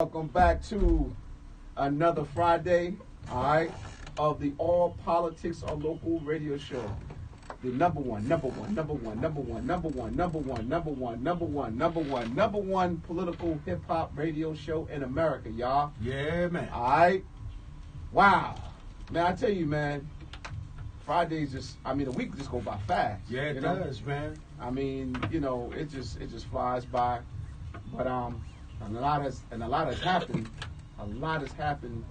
Welcome back to another Friday, all right, of the All Politics Are Local radio show. The number one political hip hop radio show in America, y'all. Yeah, man. All right. Wow. Man, I tell you, man, Fridays the week just go by fast. Yeah, it does, man. I mean, it just flies by. But and a lot has happened. A lot has happened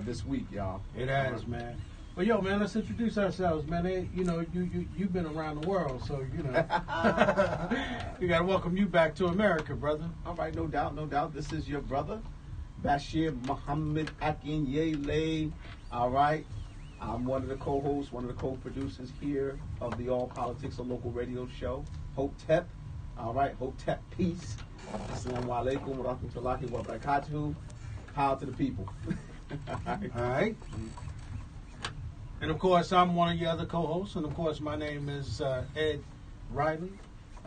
this week, y'all. It has, man. Well, yo, man, let's introduce ourselves, man. You've been around the world, so we gotta welcome you back to America, brother. All right, no doubt. This is your brother, Bashir Muhammad Akinyele. All right, I'm one of the co-hosts, one of the co-producers here of the All Politics of Local radio show. Hope Tep. All right, Hope Tep Peace. Assalamu alaikum wa rahmatullahi wa barakatuhu. Power to the people. All right. And of course, I'm one of your other co-hosts, and of course, my name is Ed Riley.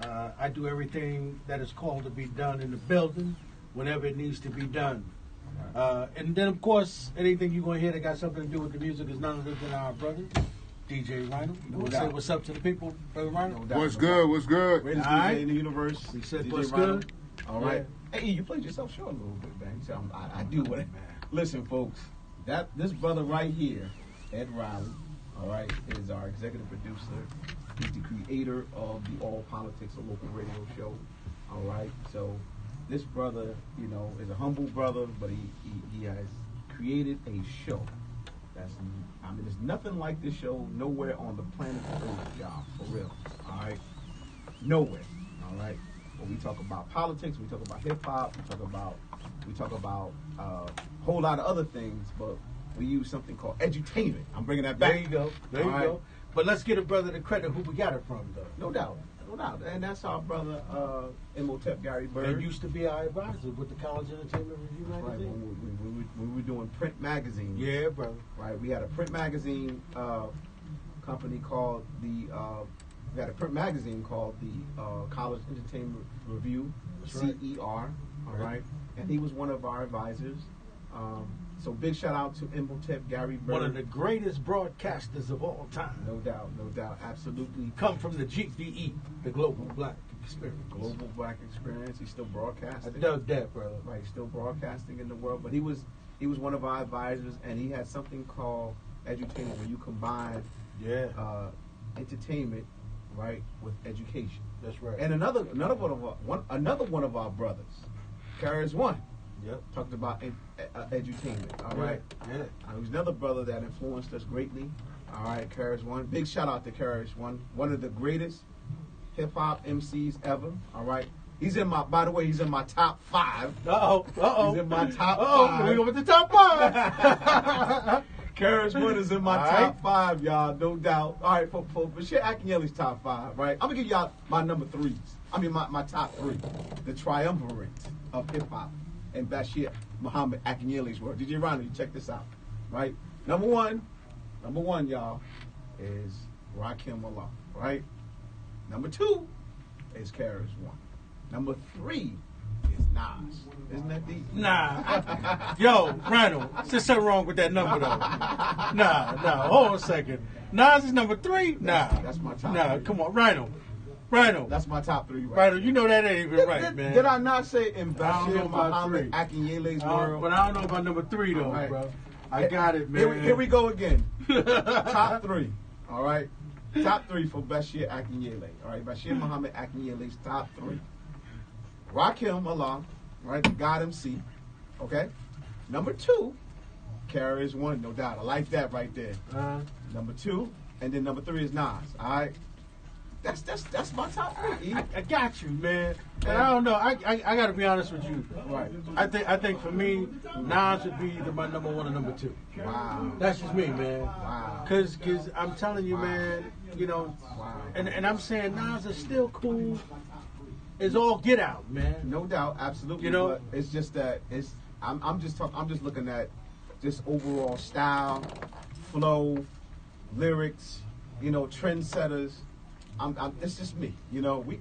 I do everything that is called to be done in the building, whenever it needs to be done. And then, of course, anything you're going to hear that got something to do with the music is none other than our brother, DJ Rhino. You want to say what's up to the people, brother Rhino? What's good? What's good? Greatest DJ in the universe. We said DJ what's Rhino. good? All right. Yeah. Hey, you played yourself short a little bit, man. You said I do what. Listen, folks. This brother right here, Ed Riley, all right, is our executive producer. He's the creator of the All Politics of Local radio show. All right. So this brother, is a humble brother, but he has created a show. There's nothing like this show nowhere on the planet Earth, y'all, for real. All right. Nowhere. All right. When we talk about politics, we talk about hip hop, we talk about a whole lot of other things, but we use something called edutainment. I'm bringing that back. There you go. There you go. But let's give a brother the credit who we got it from, though. No doubt. And that's our brother, Imhotep Gary Bird. He used to be our advisor with the College Entertainment Review magazine. Right, when we were doing print magazines. Yeah, brother. Right, we had a print magazine company called the College Entertainment Review, That's CER. All right, and he was one of our advisors. So big shout out to Imhotep Gary Bird. One of the greatest broadcasters of all time. No doubt, absolutely. Come from the GBE, the Global Black Experience. Global Black Experience. He's still broadcasting. I dug that, brother. Right, still broadcasting in the world. But he was one of our advisors, and he had something called edutainment, where you combine entertainment, right, with education. That's right. And another one of our brothers, Carriers One. Yep. Talked about edutainment. All right. Yeah. There's another brother that influenced us greatly. All right, Carriers One. Big shout out to Carriers One. One of the greatest hip hop MCs ever. All right. By the way, he's in my top 5. He's in my top 5. We go with the top 5. Carriers One is in my top 5, y'all, no doubt. All right, for Bashir Akinyele's top 5, right? I'm gonna give y'all my number 3s. I mean my top 3. The triumvirate of hip hop. And Bashir Muhammad Akinyele's work. DJ Ronnie, check this out, right? Number one, y'all, is Rakim Allah, right? Number 2 is Carriers One. Number 3 is Nas. Isn't that deep? Nah. Yo, Rhino, there's something wrong with that number, though. Nah. Hold on a second. Nas is number 3? Nah. That's my top 3. Come on, Rhino. That's my top 3. Rhino, you know that ain't even right, man. Did I not say in Bashir Muhammad Akinyele's world? But I don't know about number 3, though, right, bro. I got it, man. Here we go again. Top 3. All right. Top 3 for Bashir Akinyele. All right. Bashir Muhammad Akinyele's top 3. Rakim Allah, right? The God MC. Okay. Number 2, Carriers One, no doubt. I like that right there. Number 2, and then number 3 is Nas. All right. That's my top 3. I got you, man. And I don't know. I got to be honest with you. Right. I think for me, Nas would be my number 1 and number 2. Wow. That's just me, man. Wow. Cause I'm telling you, man. Wow. And I'm saying Nas is still cool. It's all get out, man. No doubt, absolutely. But it's just that I'm just looking at just overall style, flow, lyrics, trendsetters. It's just me. We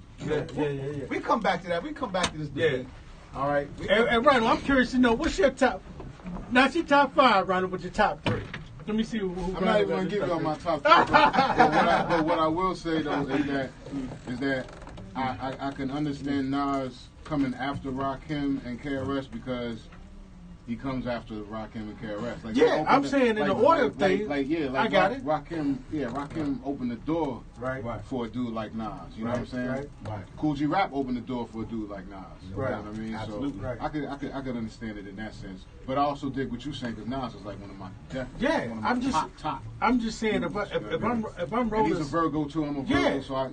come back to that. We come back to this debate. All right. And Ronald, I'm curious to know what's your top, not your top 5, Ronald, but your top 3. Let me see who I'm not even going to give you all my top 3. But what I will say, though, is that I can understand Nas coming after Rakim and KRS because he comes after Rakim and KRS. Like, yeah, I'm saying in the order of things. I got it. Rakim opened the door for a dude like Nas. You know what I'm saying? Right. Cool G Rap opened the door for a dude like Nas. Right. You know what I mean? Absolutely. So I could understand it in that sense. But I also dig what you're saying because Nas is like one of my top. I'm just saying if I'm rolling. And he's a Virgo too. I'm a Virgo, so I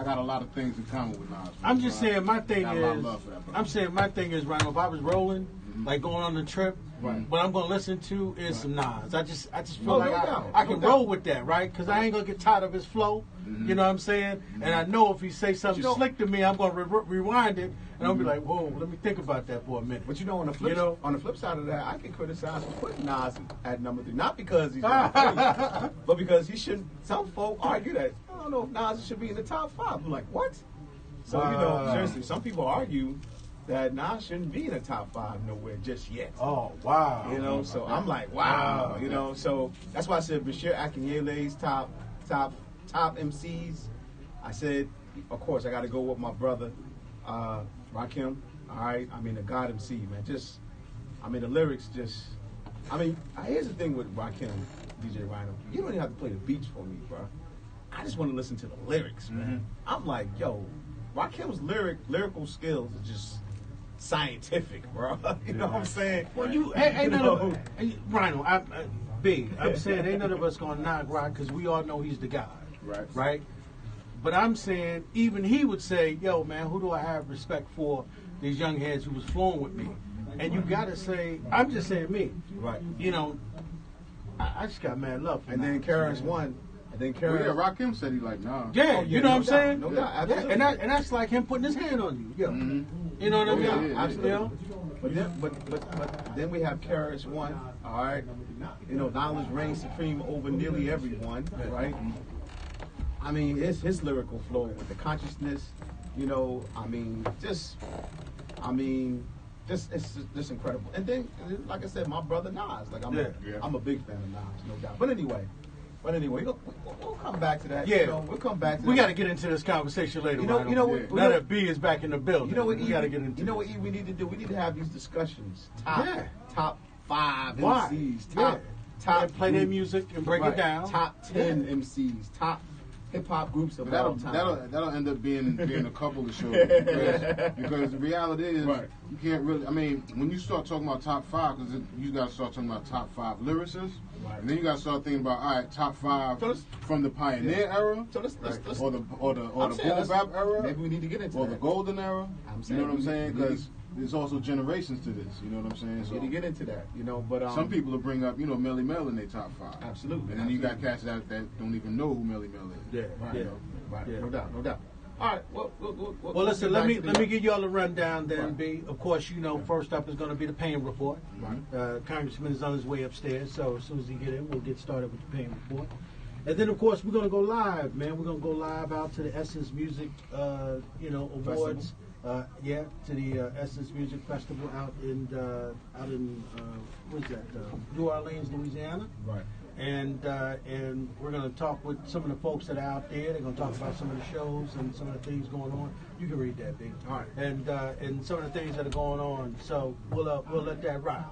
got a lot of things in common with Nas. I'm just saying my thing is. Ronald, if I was rolling. Like going on the trip, what I'm gonna listen to is some Nas. I just feel like I can roll with that, right? Because I ain't gonna get tired of his flow. You know what I'm saying? And I know if he say something slick to me, I'm gonna rewind it, and I'll be like, whoa, let me think about that for a minute. But on the flip side of that, I can criticize for putting Nas at number 3, not because he's number 3, but because he shouldn't. Some folk argue that I don't know if Nas should be in the top 5. I'm like, what? So seriously, some people argue that Nas shouldn't be in the top 5 nowhere just yet. Oh, wow. So I'm like, wow. So that's why I said Bashir Akinyele's top MCs. I said, of course, I got to go with my brother, Rakim. All right. I mean, the God MC, man. The lyrics here's the thing with Rakim, DJ Rhino. You don't even have to play the beats for me, bro. I just want to listen to the lyrics, man. I'm like, yo, Rakim's lyrical skills are just scientific, bro. You know what I'm saying? Well, Rhino, I'm saying ain't none of us gonna knock Rock because we all know he's the guy, right? But I'm saying even he would say, yo, man, who do I have respect for? These young heads who was flowing with me, and you gotta say, I'm just saying me, right? I just got mad love for and then KRS One. Then Rakim said he like Nas. Yeah, you know what I'm saying? No doubt, absolutely. And that's like him putting his hand on you. Yeah. You know what I mean? Yeah, absolutely. But then we have KRS One, all right? Knowledge reigns supreme over nearly everyone, right? I mean, it's his lyrical flow with the consciousness, it's just incredible. And then, like I said, my brother Nas, I'm a big fan of Nas, no doubt. But anyway, we'll come back to that. Yeah, we'll come back to that. We got to get into this conversation later. Now that B is back in the building, we got to get into. What we need to do? We need to have these discussions. Top 5 MCs. Top play their music and break it down. Top 10 MCs. Top hip hop groups of all time. That'll end up being a couple of shows because the reality is you can't really. I mean, when you start talking about top 5, because you got to start talking about top 5 lyricists, and then you got to start thinking about top 5 from the pioneer era, or the boom bap era. Maybe we need to get into or the golden era. You know what I'm saying? Because there's also generations to this. You know what I'm saying? So to get into that, but some people will bring up, Melly Mel in their top 5. Absolutely. And then you got cats that don't even know who Melly Mel is. Yeah, right. No doubt. All right. Well, listen. Let me give y'all a rundown then, B. Of course, first up is going to be the Payne Report. Congressman is on his way upstairs, so as soon as he get in, we'll get started with the Payne Report. And then, of course, we're going to go live, man. We're going to go live out to the Essence Music, awards. To the Essence Music Festival out in what's that? New Orleans, Louisiana. Right. And we're going to talk with some of the folks that are out there. They're going to talk about some of the shows and some of the things going on. You can read that, Big. All right. And some of the things that are going on. So we'll let that ride.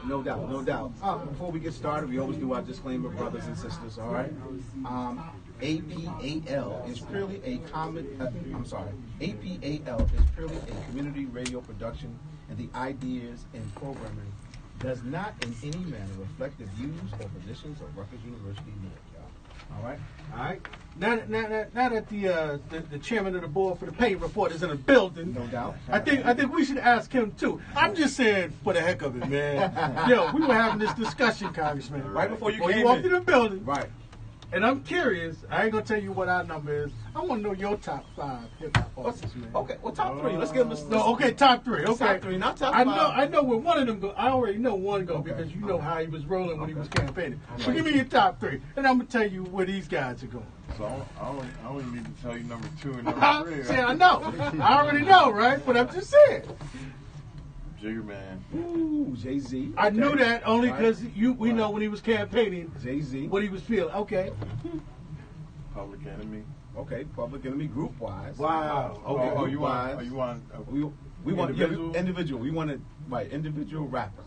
No doubt. Before we get started, we always do our disclaimer, brothers and sisters. All right. APAL is purely a APAL is purely a community radio production, and the ideas and programming does not in any manner reflect the views or positions of Rutgers University, New York, y'all. All right. Now that the chairman of the board for the Payne Report is in the building, no doubt. I think we should ask him too. I'm just saying for the heck of it, man. Yo, we were having this discussion, Congressman, right before you walked in the building, right? And I'm curious. I ain't gonna tell you what our number is. I want to know your top 5 hip hop artists, man. Okay, well, top 3. Let's give them. Top 3. Okay, top 3, not top 5. I know where one of them go. I already know one go because you know how he was rolling when he was campaigning. So give me your top 3, and I'm gonna tell you where these guys are going. So I only need to tell you number 2 and number 3. See, I know. I already know, right? But I'm just saying. Jigga man. Ooh, Jay-Z. I knew that only Right. because we know when he was campaigning Jay-Z. what he was feeling. Okay. Public Enemy. Okay, Public Enemy group wise. Wow. Okay, Oh, group you want? wise. You want? We want individual? individual. We wanted individual rappers.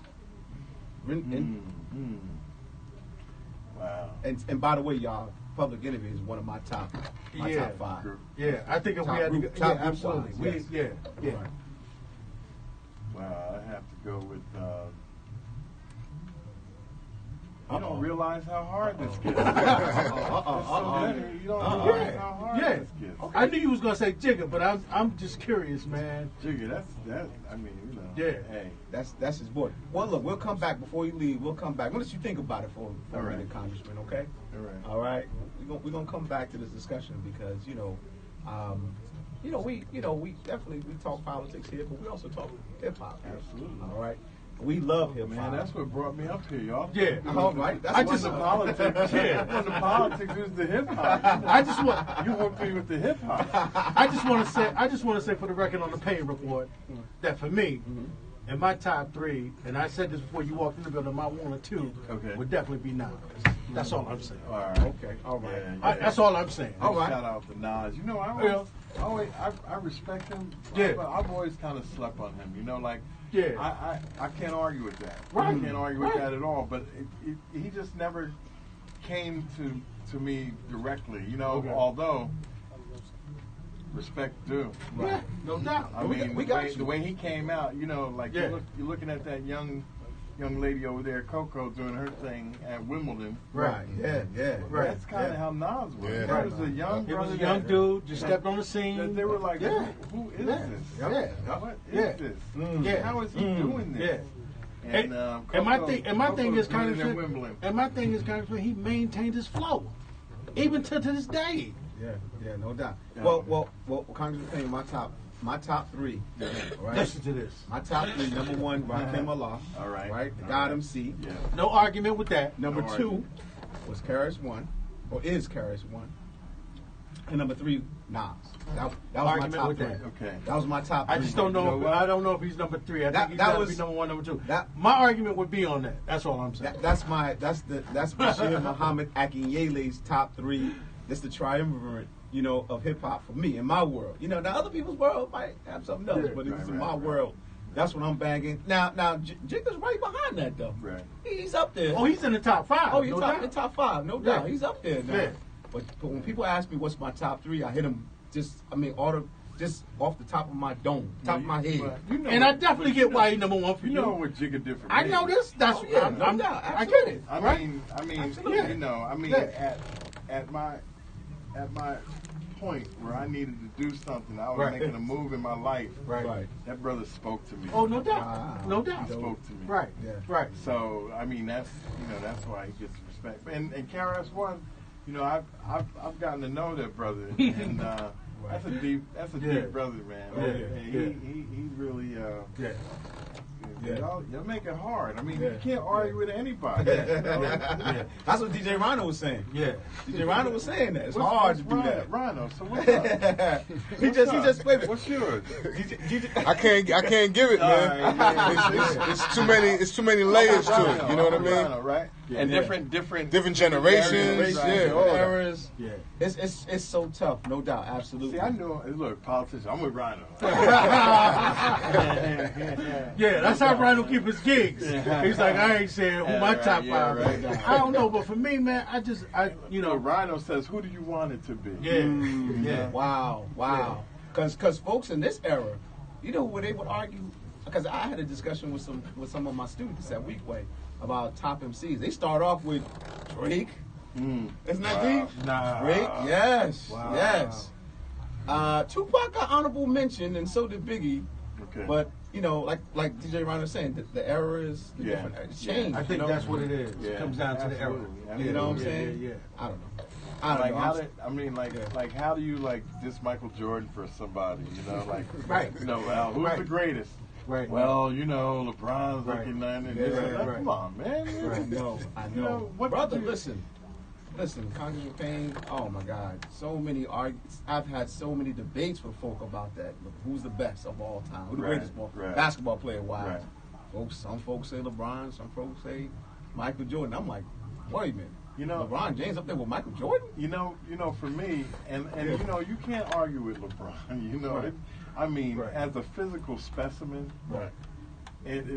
Wow. And by the way, y'all, Public Enemy is one of my top top 5. Group. Yeah, I think if Top we had to group- go, top yeah, group absolutely. wise, We, yes. yeah. Right. Wow. I have to go with. You Uh-oh. don't realize how hard this gets. You don't realize how hard Yeah. this gets. I knew you was gonna say Jigga, but I'm just curious, man. Jigga, that's. I mean, you know. Yeah. Hey. That's his boy. Well, look, we'll come back before you leave. We'll come back. We'll let you think about it for All a right. minute, Congressman. Okay. All right. All right. We're gonna come back to this discussion because we definitely talk politics here, but we also talk hip hop. Absolutely. All right. We love hip hop. Man, that's what brought me up here, y'all. Yeah. all right. That's I what just- The the politics. Yeah. When the politics is the hip hop. I just want You want me with the hip hop. I just want to say for the record on the Payne Report that for me, in my top 3, and I said this before you walked in the building, my 1 or 2 Okay. would definitely be Nas. That's all I'm saying. All right. Okay. All right. That's all I'm saying. All right. Shout out to Nas. You know, I respect him. Yeah. But I've always kind of slept on him. You know, like Yeah. I can't argue with that. Right. I can't argue with Right. that at all. But he just never came to me directly. You know, Okay. although respect due. Yeah, no doubt. I We mean, got the way he came out, you know, like Yeah. you're looking at that young lady over there, Coco, doing her thing at Wimbledon. Right. Yeah. Yeah. Right. That's kind of how Nas was. Yeah. That was a young It was brother. a young that- dude, just stepped on the that scene. they were like, Yeah. who is Yeah. this? Yeah. What is Yeah. this? Yeah. How is he doing this? Yeah. And Coco- my thing Coco's is kind winning at of Wimbledon. and my thing is kind of he maintained his flow, even to this day. Yeah. No doubt. Yeah. Well, Congressman Payne, my top 3. All right. Listen to this. My top 3. Number 1, Rakim Allah. All right. Right. The All God right. MC. Yeah. No argument with that. Number No 2 argument. was Karis One, or is Karis One, and number 3, Nas. That was my Argument top with 3. that. Okay. That was my top 3. I just don't know. You know what? I don't know if he's number 3. I That- think he's that got to was- be number 1, number 2. that- My argument would be on that. That's all I'm saying. That's Bashir Muhammad Akinyele's top 3. That's the triumvirate, of hip hop for me in my world. Now other people's world might have something else, Yeah. but it's in Right, my right. world. That's what I'm banging. Now, Jigga's right behind that though. Right. He's up there. Oh, he's in the top 5. Oh, he's no top, doubt. in top 5, no doubt. Yeah. He's up there now. Yeah. But when people ask me what's my top 3, I hit them just off the top of my dome, top of my head. But you know And I what- definitely get why he's number 1 for You you. know what Jigga did for me. I know this. That's Oh, yeah, I'm, no doubt. I get it. I right? mean, Absolutely. Yeah. at my point where I needed to do something, I was Right. making a move in my life. Right. That brother spoke to me. Oh, no doubt. Wow. No doubt. He spoke to me. Right. Yeah. Right. So I mean, that's why he gets respect. And KRS One, I've gotten to know that brother, and that's a deep Yeah. brother, man. Yeah. And Yeah. he really. Yeah. Yeah. Y'all make it hard. I mean, Yeah. you can't argue with anybody. Yeah. That's what DJ Rhino was saying. Yeah. DJ Rhino was saying that. It's What's hard to do Rhino? that. Rhino, so what's up? he just played it. What's yours? I can't give it, man. It's too many layers to it. You know what I mean? Rhino, right? Yeah. And Yeah. Different generations. Generations, all that. eras. Yeah. It's so tough, no doubt, absolutely. See, I knew. Look, politician. I'm with Rhino. Yeah, that's how Rhino keep his gigs. He's like, I ain't saying who my right, top yeah, 5 right. is. I don't know, but for me, man, Rhino says, "Who do you want it to be?" yeah. Wow. Because folks in this era, where they would argue, because I had a discussion with some of my students at Weekway about top MCs. They start off with Drake. Isn't that deep? Nah. Drake, yes, Wow. yes. Tupac got honorable mention, and so did Biggie. Okay. But like DJ Rhino was saying, the era is different. It's changed. I think that's what it is. Yeah, It comes down to the era. absolutely. You know what I'm Yeah, saying? yeah. I don't know. I don't know. How do you diss Michael Jordan for somebody? Right. Well, who's Right. the greatest? Right. Well, LeBron's Right. looking at it. Yeah, Like, right. Come on, man. I know. You know, what Brother, did you- listen. Listen, Congressman Payne, oh my God, so many arguments. I've had so many debates with folk about that. Who's the best of all time? Who's the greatest basketball player wise? Some folks say LeBron, some folks say Michael Jordan. I'm like, wait a minute. LeBron James up there with Michael Jordan? For me, and you can't argue with LeBron. As a physical specimen, it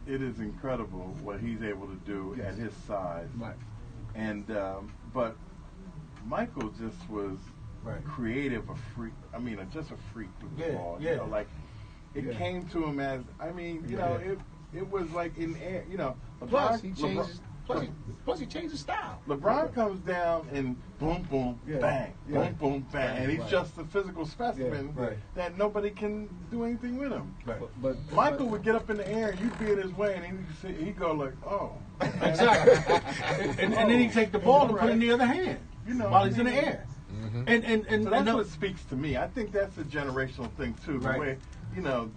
is incredible what he's able to do at his size. Right. And but Michael just was creative, a freak. Just a freak with the ball. It came to him as it was like in air. Plus he changed. Plus he changed his style. LeBron comes down and boom, boom, bang, boom, boom, bang, and he's just a physical specimen that nobody can do anything with him. But Michael would get up in the air and you'd be in his way, and he'd go like, oh, exactly, and then he'd take the ball and put it in the other hand, while he's in the air. And so that's what speaks to me. I think that's a generational thing too. The way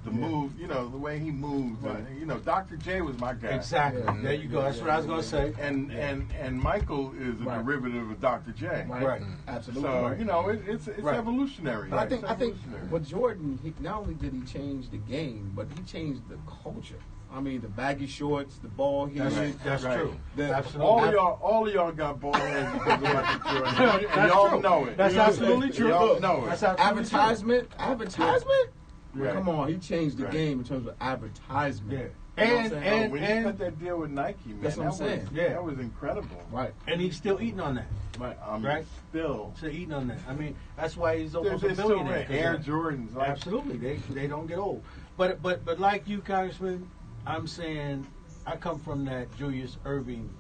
move, the way he moves. And, Dr. J was my guy. Exactly. There you go. That's what I was going to say. And Michael is a derivative of Dr. J. Right. Absolutely. So it's evolutionary. But I think with Jordan, not only did he change the game, but he changed the culture. The baggy shorts, the ball here. That's true. Absolutely. All of y'all got ball heads because of Michael Jordan. And y'all know it. That's absolutely true. Y'all know it. Advertisement? Yeah. Come on, he changed the game in terms of advertisement. And when he put that deal with Nike, man, that's what I'm saying. That was incredible. Right. And he's still eating on that. Right. Still eating on that. That's why he's almost they're a billionaire. Air Jordans. Absolutely. They don't get old. But like you, Congressman, I'm saying I come from that Julius Erving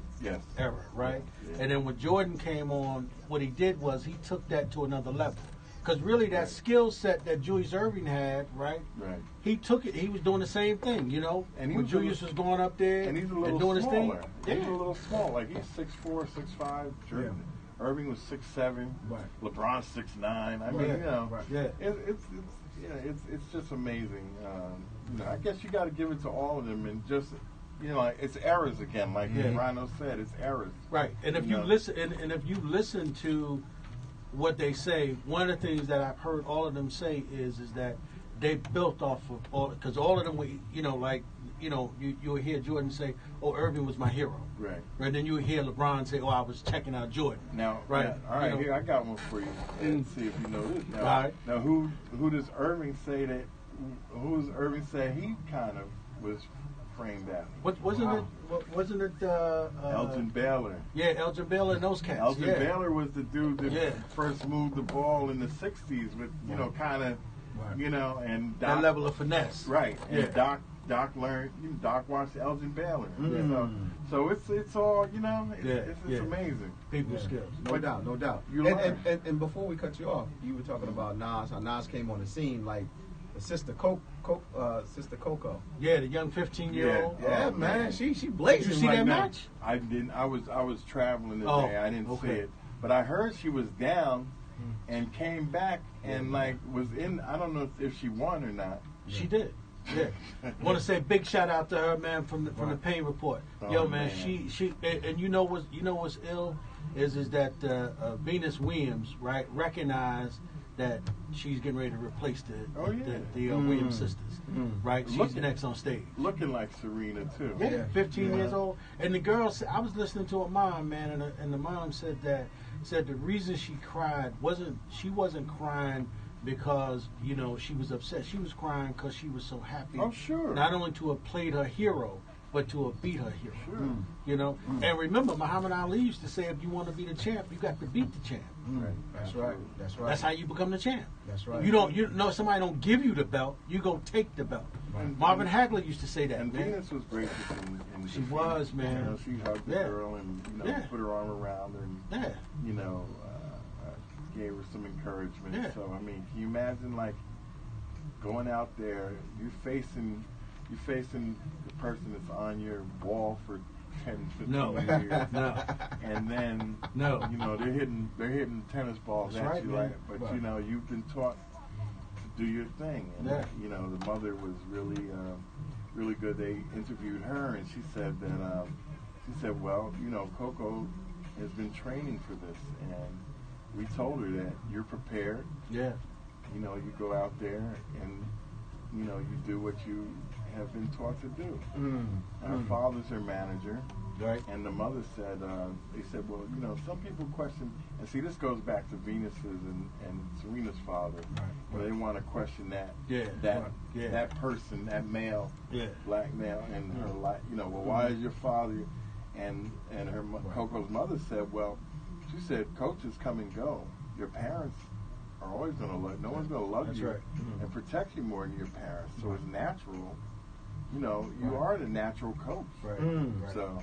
era, right? Yeah. And then when Jordan came on, what he did was he took that to another level. Because really that skill set that Julius Erving had, right? He took it. He was doing the same thing, And when Julius was going up there and he's a little doing smaller. his thing. He's a little small. Like he's 6'4", 6'5". Jordan. Irving was 6'7". LeBron 6'9". It's just amazing. I guess you got to give it to all of them, and just it's errors again, like Rhino said, it's errors. Right, and if you listen, and if you listen to what they say, one of the things that I've heard all of them say is that they built off of all, because all of them were, you'll hear Jordan say, "Oh, Irving was my hero," right? And then you hear LeBron say, "Oh, I was checking out Jordan." Now, right? All right, here I got one for you. And see if you know this. Now, all right. Now, who does Irving say that? Who does Irving say he kind of was framed after? Wasn't it Elgin Baylor? Yeah, Elgin Baylor and those cats. Elgin Baylor was the dude that first moved the ball in the '60s with kind of and Doc, that level of finesse. Right. And Doc learned. Doc watched Elgin Baylor. So it's all it's amazing. People skills. No doubt. And before we cut you off, you were talking about Nas. How Nas came on the scene like Sister Coco. Yeah, the young 15-year-old. Yeah, man. She blazing. Did you see right that now. match? I didn't. I was traveling today. I didn't see it, but I heard she was down and came back and was in. I don't know if she won or not. She did. Yeah. Want to say big shout out to her, man, from the Payne Report. Yo, man, she and what's ill is that Venus Williams, right, recognized that she's getting ready to replace the Williams sisters, right? She's next on stage. Looking like Serena too. Yeah, 15 years old. And the girl, I was listening to a mom, man, and the mom said the reason she cried wasn't crying because she was upset. She was crying because she was so happy. Oh, sure. Not only to have played her hero, but to have beat her hero. Sure. And remember, Muhammad Ali used to say, if you want to be the champ, you got to beat the champ. Right. That's right. That's how you become the champ. That's right. Somebody don't give you the belt, you go take the belt. Right. Marvin Hagler used to say that. And man. Venus was gracious in she was, man. She hugged the girl and put her arm around her and gave her some encouragement. Yeah. So can you imagine going out there, you're facing the person that's on your wall for 10, 15 years. No. And then they're hitting tennis balls that's at right, you, man. But you've been taught to do your thing. And the mother was really really good. They interviewed her and she said that well, Coco has been training for this, and we told her that you're prepared. Yeah. You know, you go out there and, you know, you do what you have been taught to do. Our father's her manager. Right. And the mother said, they said, well, you know, some people question, and see, this goes back to Venus's and Serena's father, where they want to question that, that person, that male, black male, and her life. You know, well, why is your father? And her Coco's mother said, well, she said, coaches come and go. Your parents are always going to love. No one's going to love you and protect you more than your parents. So it's natural. You know, you are the natural coach. So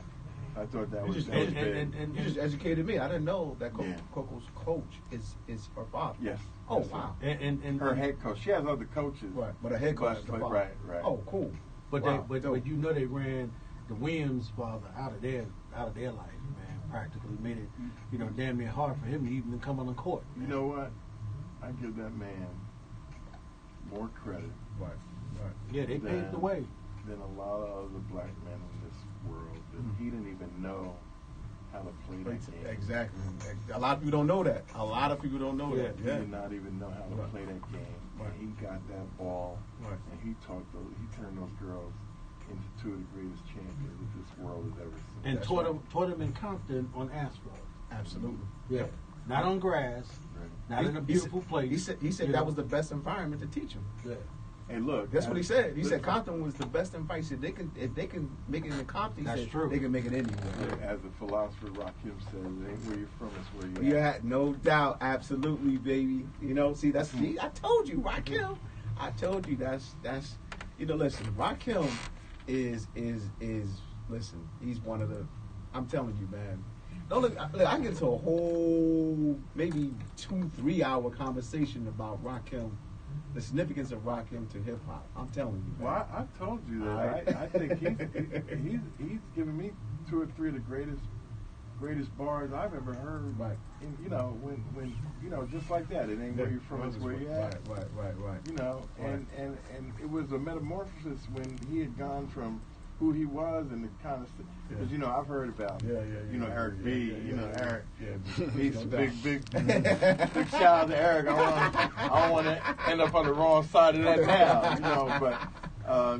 I thought that was big. And you just educated me. I didn't know that Coco's coach is her father. Yes. Oh, wow. And her head coach. She has other coaches. Right. But her head coach is the father. Right. Oh, cool. But but you know they ran the Williams father out of their life, man. Practically made it, you know, damn near hard for him to even come on the court. Man. You know what? I give that man more credit. Right. Yeah, they paved the way. Than a lot of other black men in this world. He didn't even know how to play that game. Exactly. A lot of people don't know that. A lot of people don't know that. He did not even know how to play that game. And he got that ball, and he turned those girls into two of the greatest champions that this world has ever seen. And taught them in Compton on asphalt. Absolutely. Yeah. Not on grass. Not in a beautiful place. He said that was the best environment to teach them. Yeah. Hey, look. That's what he said. He said Compton was the best environment. He said if they can make it in Compton, he said they can make it anywhere. As the philosopher Rakim said, it ain't where you're from, it's where you're at. Yeah, no doubt. Absolutely, baby. You know, see, I told you, Rakim. I told you that's you know, listen, Rakim is listen, he's one of the, I'm telling you, man. No, look, I can get into a whole maybe 2-3 hour conversation about Rakim, the significance of Rakim to hip hop. I'm telling you, man. Well, I told you that. I think he's given me 2 or 3 of the greatest bars I've ever heard. Right. And, you know, when you know, just like that. It ain't where you're from, it's where you're at. Right. You know, and it was a metamorphosis when he had gone from who he was and the kind of, because, you know, I've heard about, you know, Eric B, you know, Eric. He's a big shout out to Eric. I don't want to end up on the wrong side of that now, you know, but,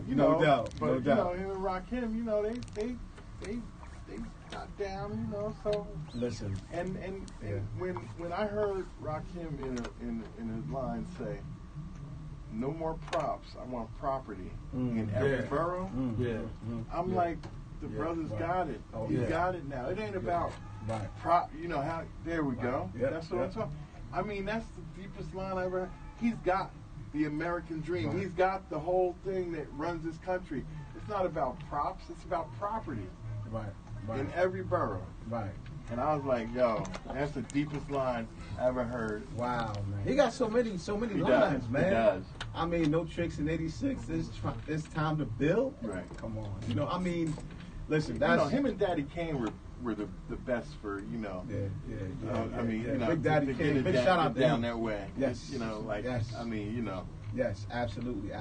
you know, no doubt. You know, him and Rakim, you know, they got down, you know, so. Listen. And when I heard Rakim in his line say, no more props. I want property in every borough. I'm like, the brother's got it. Oh, He's got it now. It ain't about prop. You know how? There we go. That's what I'm talking. I mean, that's the deepest line I ever heard. He's got the American dream. He's got the whole thing that runs this country. It's not about props. It's about property. In every borough. And I was like, yo, that's the deepest line I ever heard. Wow, man. He got so many lines, man. He does. I mean, no tricks in '86. It's time to build. Right. Come on. You know, I mean, listen, that's... You know, him and Daddy Kane were the best for, you know. I mean, you know, Big Daddy Kane. Big shout out to down him. that way. Yes. You know, like, I mean, you know. Yes, absolutely.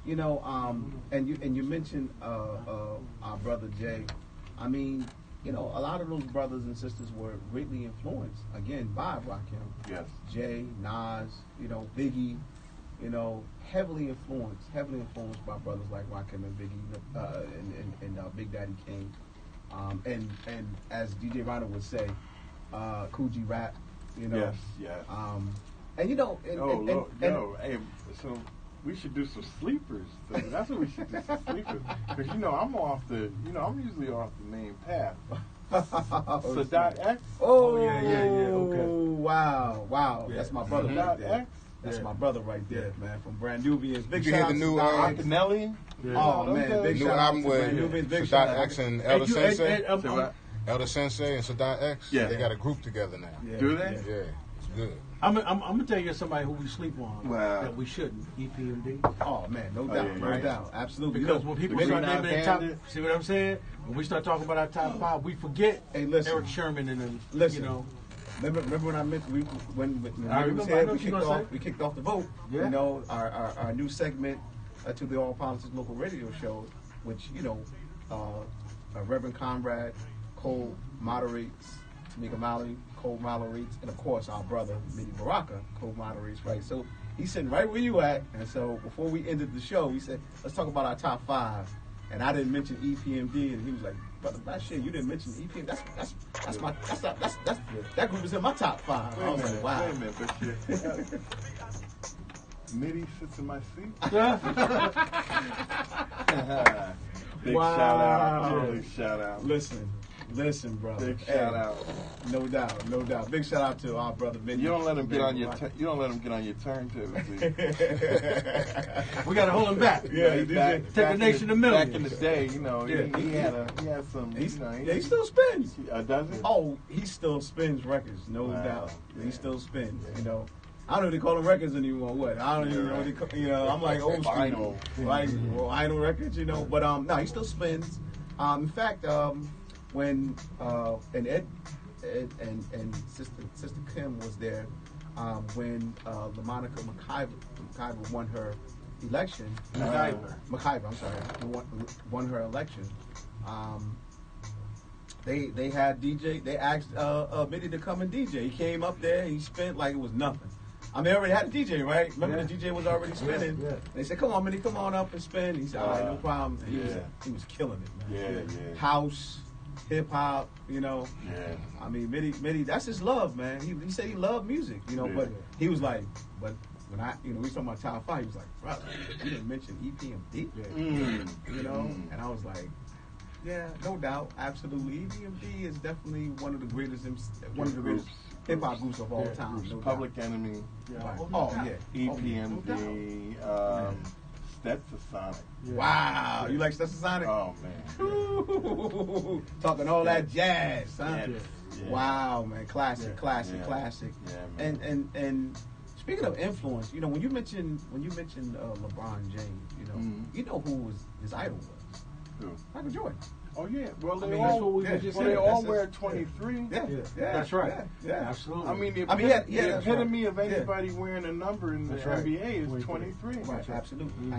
You know, and you mentioned our brother Jay. I mean, you know, a lot of those brothers and sisters were greatly influenced, again, by Rakim. Yes. Jay, Nas, you know, Biggie, you know, heavily influenced by brothers like Rakim and Biggie, and Big Daddy Kane. And as DJ Rhino would say, Coogee Rap, you know. Yes. And you know, hey, so we should do some sleepers. So that's what we should do, some sleepers. Because, you know, I'm usually off the main path. Sadat X? Oh, yeah, okay. Wow. Yeah. That's my brother. Sadat X? That's my brother right there, man, from Brand Nubians. Big Did you hear shout the out new to Sadat X. Nelly? Oh, man, big new shout out album to with Brand Nubians. Big shout Sadat out. X and Elder Sensei. Elder Sensei and Sadat X. Yeah. They got a group together now. Yeah, Do they? Yeah, it's good. I'm gonna tell you somebody who we sleep on that we shouldn't. EPMD. Oh man, no doubt, no doubt, absolutely. Because when people start naming their top, see what I'm saying? When we start talking about our top 5, we forget Eric Sherman and then you know. Remember when I mentioned when we kicked off the vote. Yeah. You know, our new segment to the All Politics Local Radio Show, which, you know, Reverend Conrad Cole moderates. Tamika Mallory, co-moderates, and of course our brother Midi Baraka co-moderates, right? So he's sitting right where you at, and so before we ended the show, we said, let's talk about our top 5. And I didn't mention EPMD, and he was like, brother, that shit, you didn't mention EPMD. That group is in my top 5. I was like, wow. Wait a minute, but shit. Mitty sits in my seat. Big shout out. Big shout out. Listen, brother. Big shout out. No doubt. Big shout out to our brother Mitty. You don't let him get on your. You don't let him get on your turntable. We gotta hold him back. Yeah, take the nation to millions. Back in the day, you know, he had some. He still spins. Does he? Oh, he still spins records, no doubt. Yeah. He still spins. You know, I don't know if they call them records anymore. What? I don't even know what they call. You know, I'm like old school. Vinyl. Like vinyl records. You know, but no, he still spins. In fact, when and Ed and Sister Kim was there when LaMonica McIver won her election. McIver, I'm sorry, won her election. They had DJ. They asked Mitty to come and DJ. He came up there. He spent like it was nothing. I mean, they already had a DJ, right? Remember the DJ was already spinning. Yeah. They said, "Come on, Mitty, come on up and spin." He said, "All right, no problem." And he was killing it, man. Yeah. House, hip hop, you know. Yeah. I mean, Mitty, that's his love, man. He said he loved music, you know. But he was like, but when we was talking about top 5, he was like, brother, you didn't mention EPMD, you know. And I was like, yeah, no doubt, absolutely. EPMD is definitely one of the greatest hip hop groups of all time. No Public Enemy. Right. Oh yeah. EPMD. Stetsasonic. Yeah. Wow, you like Stetsasonic? Oh man. Talking all that jazz, huh? Yeah. Wow, man, classic. Yeah, man. And speaking of influence, you know, when you mentioned LeBron James, you know who was his idol was? Who? Michael Jordan. Oh yeah. Well, they they all wear 23. Yeah, that's right. Yeah, absolutely. I mean, the epitome of anybody wearing a number in the NBA is 23. Right, absolutely.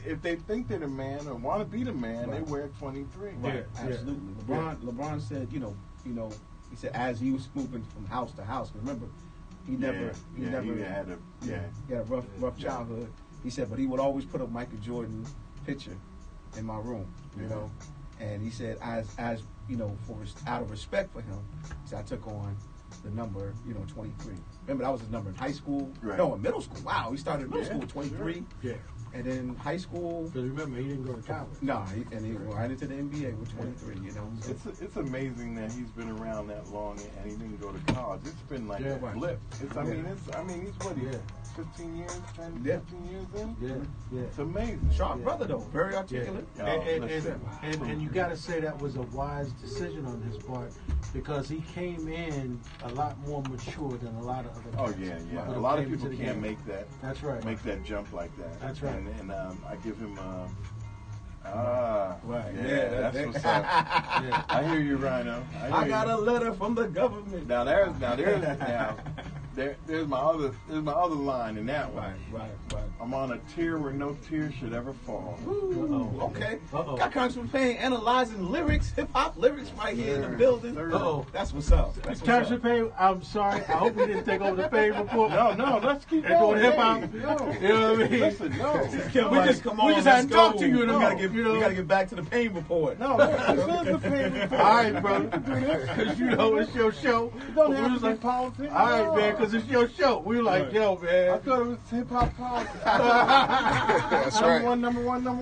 If they think they're the man or want to be the man, they wear 23. Right, absolutely. LeBron said, you know, he said as he was moving from house to house. Remember, he had a rough childhood. He said, but he would always put a Michael Jordan picture in my room, you know. And he said, as you know, out of respect for him, so I took on the number, 23. Remember, that was his number in high school. Right. No, in middle school. Wow, he started in middle school with 23. Sure. Yeah. And then high school. Because remember, he didn't go to college. No, he went right into the NBA with 23. You know, so. It's amazing that he's been around that long and he didn't go to college. It's been like a blip. I mean, he's what? 15 years, 10, 15 years in? Yeah. It's amazing. Sharp brother, though. Very articulate. And you got to say that was a wise decision on his part because he came in a lot more mature than a lot of other guys. Oh, yeah. A lot of people can't make that. That's right. Make that jump like that. That's right. And I give him right. Yeah, that's what's up. I hear you, Rhino. I got a letter from the government. There's my other line in that one. Right. I'm on a tier where no tear should ever fall. Ooh, okay. Got Congressman Payne analyzing lyrics, hip hop lyrics right here in the building. That's what's up. Congressman Payne, I'm sorry. I hope we didn't take over the Payne Report. No, let's keep going. Doing hip hop. No. You know what I mean? Listen, no. We just hadn't talked to you in a minute. We gotta get back to the Payne Report. No, this is the Payne Report. All right, brother. Because it's your show. You don't have to be politics. All right, man, because it's your show. We were like, yo, man. I thought it was hip hop politics. That's right. Number one. I'm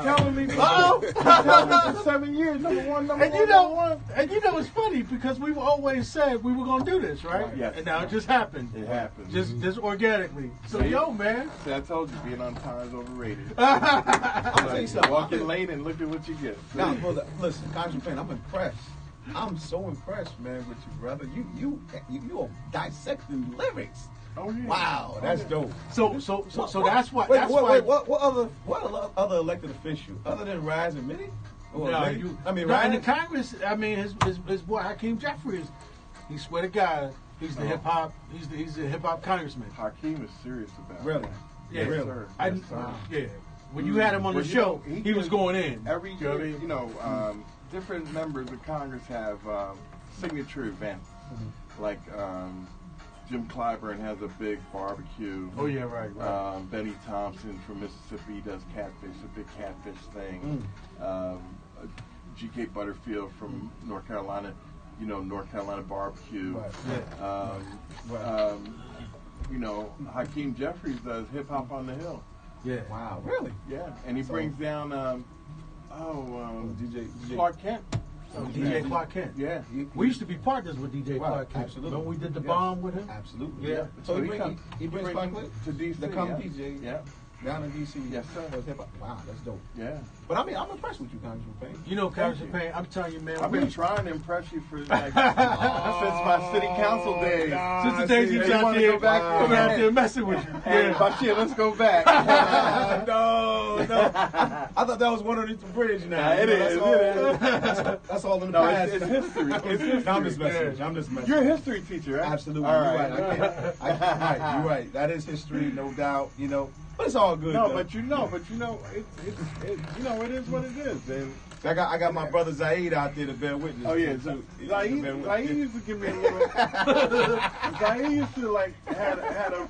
telling me. Oh, telling me for 7 years. Number one. And you know, it's funny because we've always said we were gonna do this, right? Yes. And now it just happened. It happened. Just organically. So, yo, man. See, I told you, being on time is overrated. I'll tell you something. Walk in late and look at what you get. Now, listen, Congressman Payne, I'm impressed. I'm so impressed, man, with you, brother. You are dissecting lyrics. Oh yeah. Wow, that's dope. So that's why. What other elected official other than Raz and Mitty? In the Congress, his boy Hakeem Jeffries. He swear to God, he's the hip hop. He's the hip hop congressman. Hakeem is serious about it. Really? Yeah, really. Yeah. When you had him on the show, he was going in. Every year, different members of Congress have signature events. Like Jim Clyburn has a big barbecue. Oh yeah, right. Benny Thompson from Mississippi does catfish, a big catfish thing. G.K. Butterfield from North Carolina, North Carolina barbecue. Hakeem Jeffries does Hip Hop on the Hill. Yeah. Wow. Really? Yeah, and he brings down DJ Clark Kent. DJ Clark Kent. Yeah. We used to be partners with DJ Clark Kent. Absolutely. Remember we did the bomb with him? Absolutely. Yeah. So he brings Clark Kent to DC. The come DJ. Yeah. Down in DC. Yes, sir. Wow, that's dope. Yeah. But I mean, I'm impressed with you, Congressman Payne. Congressman Payne, I'm telling you, man. I've been trying to impress you for since my city council days. Since the days you out there, go back coming out there messing with you. Hey, Bashir, let's go back. No. I thought that was one underneath the bridge now. It is. That's all in the past. It's history. It's history. No, I'm just messing. You're a history teacher, right? Absolutely. All You're right. You're right. That is history, no doubt. But it's all good. No, though. but it is what it is. And I got my brother Zaid out there to bear witness. oh yeah, Zaid used to give me a little. Zaid used to had a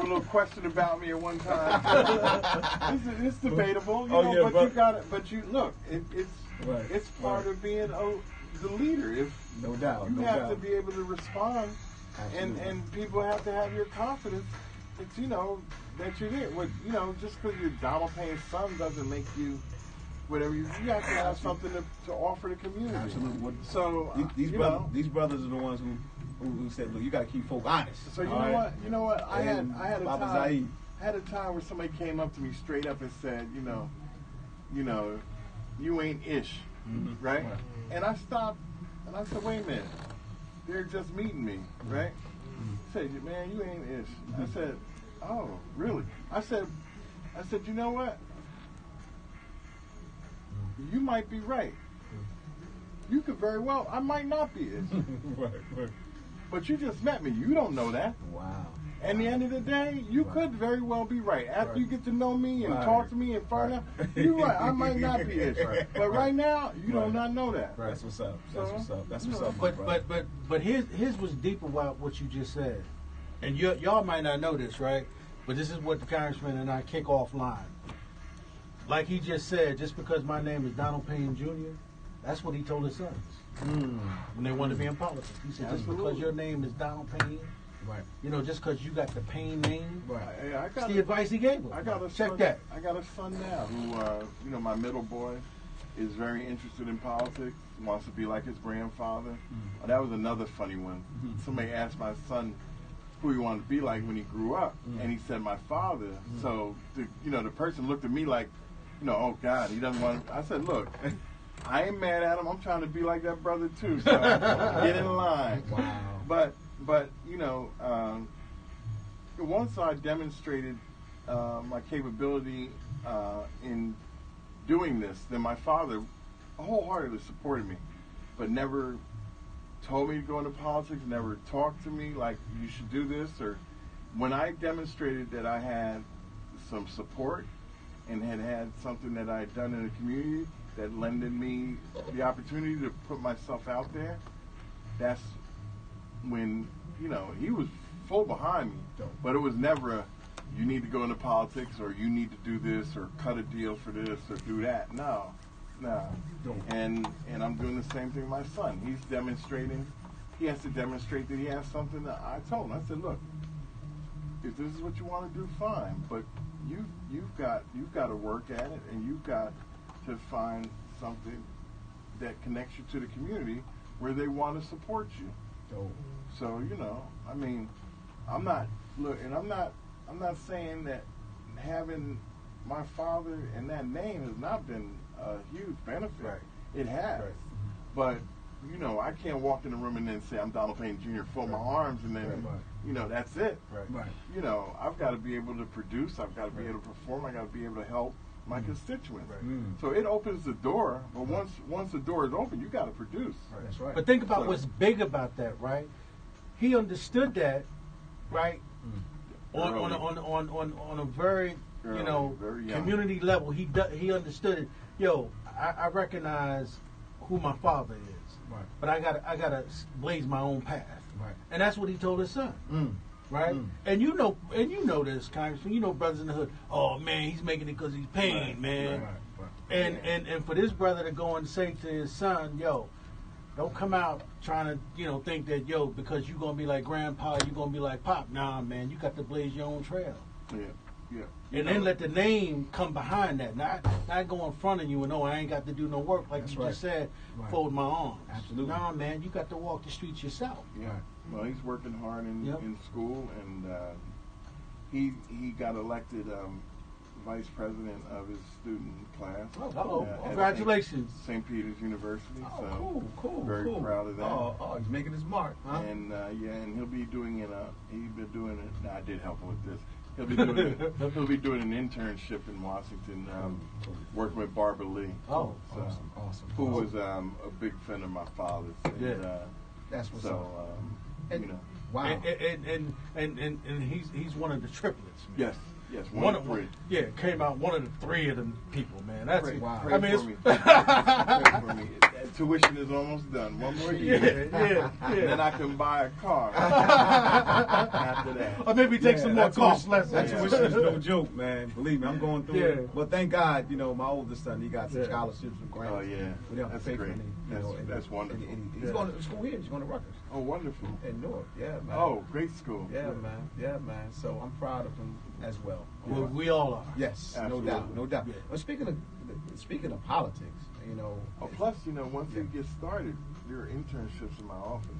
little question about me at one time. It's debatable, but you got it. But you look, it's part of being the leader. No doubt. You have to be able to respond, and people have to have your confidence. That that you're there. Just because you're Donald Payne's son doesn't make you whatever. You have to have something to offer the community. Absolutely. So these brothers are the ones who said, "Look, you got to keep folk honest." So you know what? I had a time where somebody came up to me straight up and said, you ain't ish, right? And I stopped and I said, wait a minute, they're just meeting me, right? Said, man, you ain't ish. I said, oh, really? I said, you know what? You might be right. You could very well. I might not be ish. Right. But you just met me. You don't know that. Wow. And the end of the day, you could very well be right. After you get to know me and talk to me and find out, you're right. I might not be ish. But right now, you do not know that. Right. That's what's up. That's what's up. But his was deep about what you just said. And y'all might not know this, right? But this is what the congressman and I kick offline. Like he just said, just because my name is Donald Payne Jr., that's what he told his sons when they wanted to be in politics. He said, just because your name is Donald Payne, right? Just because you got the Payne name, right? That's the advice he gave him. I got a son now who, my middle boy, is very interested in politics. Wants to be like his grandfather. That was another funny one. Somebody asked my son who he wanted to be like when he grew up, and he said my father. So the person looked at me like, oh God, he doesn't want. I said, look. I ain't mad at him. I'm trying to be like that brother too. So get in line. Wow. But once I demonstrated my capability in doing this, then my father wholeheartedly supported me, but never told me to go into politics. Never talked to me like you should do this. Or when I demonstrated that I had some support and had something that I had done in the community that lended me the opportunity to put myself out there, that's when, he was full behind me. But it was never you need to go into politics or you need to do this or cut a deal for this or do that. No. And I'm doing the same thing with my son. He's demonstrating, he has to demonstrate that he has something that I told him. I said, look, if this is what you want to do, fine. But you've got to work at it, and you've got to find something that connects you to the community where they want to support you. So I'm not saying that having my father and that name has not been a huge benefit. Right. It has, but I can't walk in the room and then say I'm Donald Payne Jr., fold my arms, and then that's it. Right. I've got to be able to produce. I've got to be able to perform. I got to be able to help my constituents. So it opens the door, but once the door is open, you got to produce. That's right. But think about what's big about that, right? He understood that, right? On a very very community level. He understood it. I recognize who my father is. Right. But I gotta blaze my own path. Right. And that's what he told his son. Right? And you know this, Congressman. You know brothers in the hood. Oh man, he's making it because he's Payne, man. Right. And for this brother to go and say to his son, yo, don't come out trying to, think that, because you're going to be like grandpa, you're going to be like pop. Nah, man, you got to blaze your own trail. Yeah. And then let the name come behind that. Not go in front of you and, I ain't got to do no work, like you just said, fold my arms. Absolutely. Nah, man, you got to walk the streets yourself. Yeah. Well, he's working hard in school, and he got elected vice president of his student class. Congratulations. St. Peter's University. Oh, so cool. Very proud of that. Oh, he's making his mark, huh? And and he'll be doing it. He's been doing it. I did help him with this. He'll be doing he'll be doing an internship in Washington, working with Barbara Lee. Oh, so, awesome. Who was a big friend of my father's. And, that's what's up. Wow. And he's one of the triplets, man. Yes, one of three. Came out one of the three of them people, man. That's wow. Pray for me. Pray for me. Tuition is almost done. One more year. Yeah. Then I can buy a car. After that. Or maybe take some more cost lessons. That tuition is no joke, man. Believe me, I'm going through it. But thank God, my oldest son, he got some scholarships and grants. Oh, yeah. We don't have to pay great. for any. That's wonderful. He's going to school here. He's going to Rutgers. Oh, wonderful. In Newark, yeah, man. Oh, great school. Yeah, man. So I'm proud of him as well. Well, we all are. Yes, absolutely. no doubt. Yeah. Well, speaking of politics, plus, once it gets started, there are internships in my office.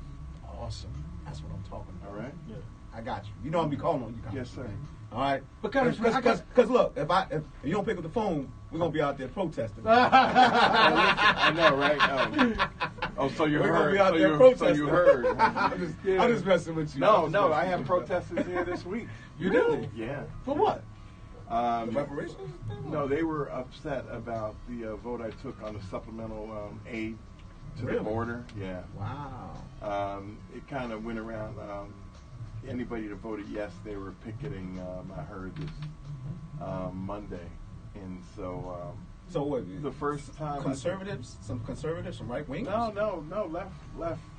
Awesome. That's what I'm talking about. All right. Yeah. I got you. You know I'll be calling on you, Yes, sir. All right. Because look, if you don't pick up the phone, we're gonna be out there protesting. I know, right? Oh, so you we're heard? Gonna be out there so protesting. you heard? I'm just messing with you. No, I have protesters here this week. You do? Yeah. For what? Reparations? No, they were upset about the vote I took on the supplemental aid to the border. Yeah. Wow. It kind of went around. Anybody that voted yes, they were picketing. I heard this Monday, and so. So what? The first time some conservatives, some right wingers. No, left.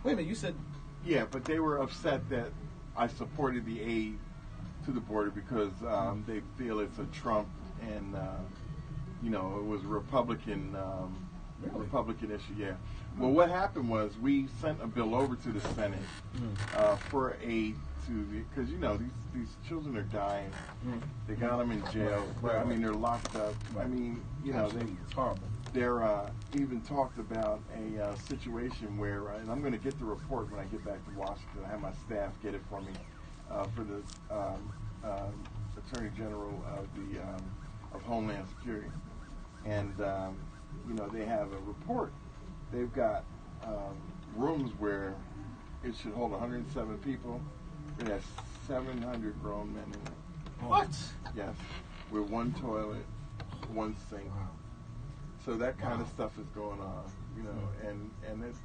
Wait a minute, you said. Yeah, but they were upset that I supported the aid to the border because they feel it's a Trump and it was a Republican Republican issue. Yeah. Well, what happened was we sent a bill over to the Senate for aid to because these children are dying. They got them in jail. I mean, they're locked up. I mean, it's horrible. They're even talked about a situation where, and I'm going to get the report when I get back to Washington. I have my staff get it for me for the Attorney General of Homeland Security, and they have a report. They've got rooms where it should hold 107 people. It has 700 grown men in it. What? Yes, with one toilet, one sink. Wow. So that kind of stuff is going on, and it,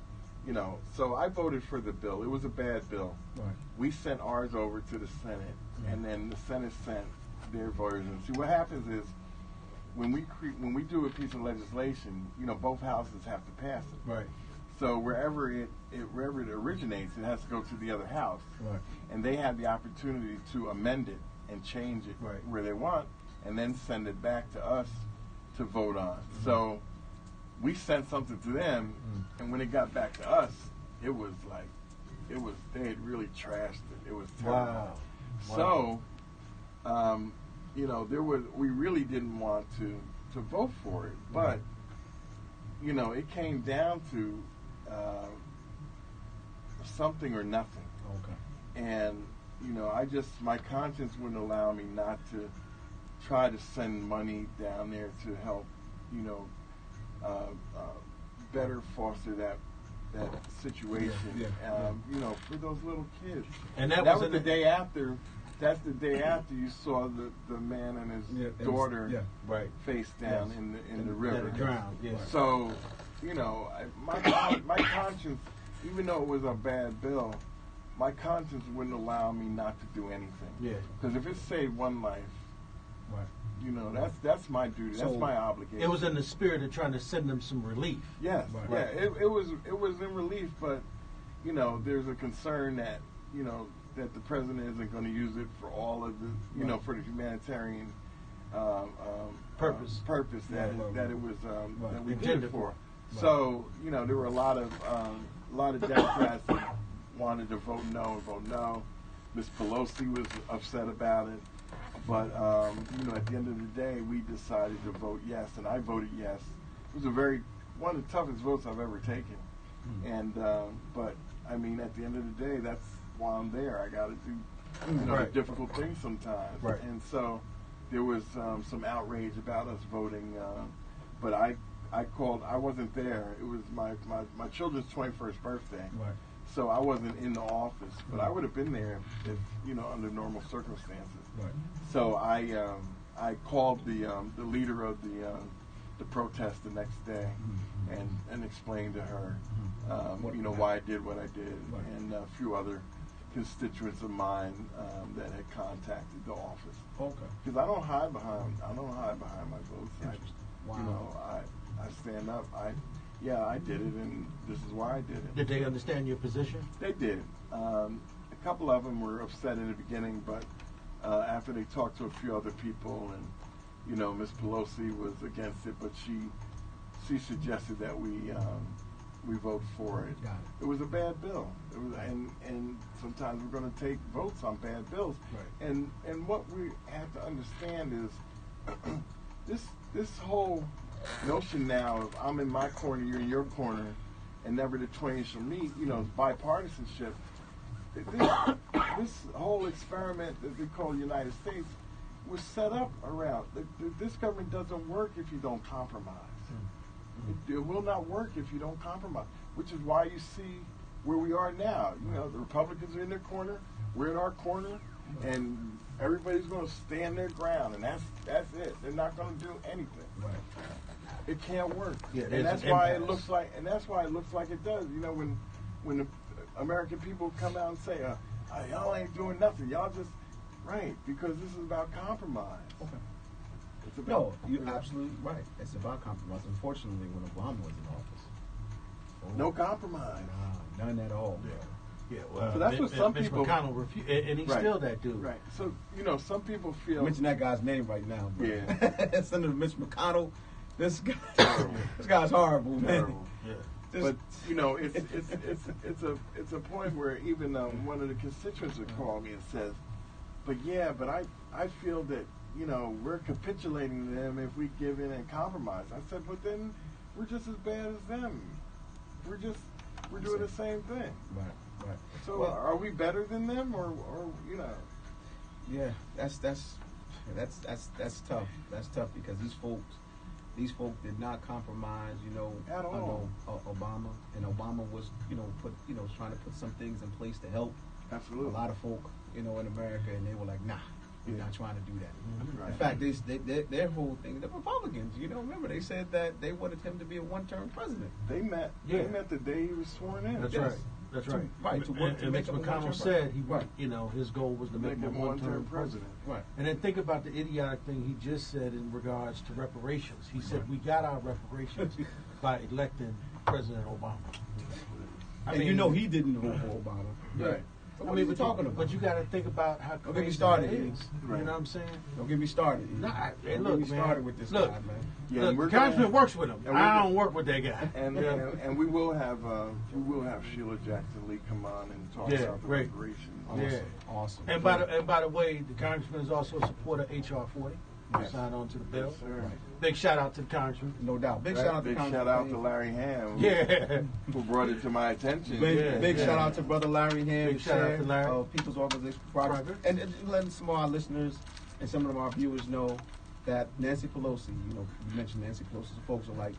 so I voted for the bill. It was a bad bill. Right. We sent ours over to the Senate, and then the Senate sent their version. See, what happens is when we do a piece of legislation, both houses have to pass it. Right. So wherever it originates, it has to go to the other house, Right. and they have the opportunity to amend it and change it where they want, and then send it back to us to vote on. So we sent something to them, and when it got back to us, they had really trashed it. It was terrible. Wow. So, we really didn't want to vote for it, but it came down to something or nothing. Okay. And my conscience wouldn't allow me not to try to send money down there to help, better foster that situation, for those little kids. And that was the day after. That's the day after you saw the man and his daughter face down in the river. Drowned. Yeah. So, my conscience, even though it was a bad bill, my conscience wouldn't allow me not to do anything. Yeah. Because if it saved one life, You know, that's my duty. That's my obligation. It was in the spirit of trying to send them some relief. Yes, yeah. It was in relief, but you know, there's a concern that that the president isn't going to use it for all of the for the humanitarian purpose that it was that we did it for. Right. So there were a lot of Democrats that wanted to vote no. Miss Pelosi was upset about it, but at the end of the day, we decided to vote yes, and I voted yes. It was one of the toughest votes I've ever taken, and but I mean, at the end of the day, that's why I'm there. I got to do difficult things sometimes, and so there was some outrage about us voting, but I called. I wasn't there. It was my children's 21st birthday, so I wasn't in the office. But I would have been there if under normal circumstances. So I called the leader of the protest the next day and explained to her why I did what I did, and a few other constituents of mine that had contacted the office. Okay. Because I don't hide behind my votes. I stand up. I did it, and this is why I did it. Did they understand your position? They did. A couple of them were upset in the beginning, but after they talked to a few other people, and Miss Pelosi was against it, but she suggested that we vote for it. Got it. It was a bad bill. It was, and sometimes we're going to take votes on bad bills. Right. And what we have to understand is this whole notion now of I'm in my corner, you're in your corner, and never the twain shall meet. Bipartisanship. This whole experiment that we call the United States was set up around this government doesn't work if you don't compromise. It will not work if you don't compromise, which is why you see where we are now. The Republicans are in their corner, we're in our corner, and everybody's going to stand their ground, and that's it. They're not going to do anything. Right. It can't work, and that's why it looks like it does. When the American people come out and say, "Y'all ain't doing nothing. Y'all just because this is about compromise." Okay. No, you're absolutely right. It's about compromise. Unfortunately, when Obama was in office, no compromise. Nah, none at all. Yeah. Well, so that's what some Mitch people. McConnell refused, and he's still that dude. Right. So some people feel. Mention that guy's name right now. Bro. Yeah. Senator Mitch McConnell. This guy's horrible, man. Terrible. Yeah. But it's a point where even one of the constituents would call me and says, but I feel that we're capitulating to them if we give in and compromise. I said, but then we're just as bad as them. We're doing the same thing. Right. So are we better than them, or Yeah, that's tough. That's tough because these folks did not compromise, at all. Obama, and Obama was, trying to put some things in place to help. Absolutely. A lot of folk, in America, and they were like, nah. We're not trying to do that. Mm-hmm. Right. In fact, their whole thing, the Republicans, remember they said that they wanted him to be a one-term president. They met the day he was sworn in. That's right. That's right. And Mitch McConnell said his goal was to make him one-term president. Right. And then think about the idiotic thing he just said in regards to reparations. He said we got our reparations by electing President Obama. And he didn't vote for Obama. Right. What are you talking about? But you got to think about how crazy Don't get me started, that is. Right. You know what I'm saying? Don't get me started. Don't get me started with this guy, man. Yeah, the Congressman works with him. I don't work with that guy. And we will have Sheila Jackson Lee come on and talk about the reparations. Awesome. And by the way, the Congressman is also a supporter of HR 40. Signed on to the bill. Yes, right. Big shout out to the Congressman. No doubt. Big shout out to Larry Ham. Who brought it to my attention. Big shout out to Brother Larry Ham. Big shout out to Larry. People's Organization for Progress. And letting some of our listeners and some of our viewers know that Nancy Pelosi, you mentioned Nancy Pelosi, folks are like,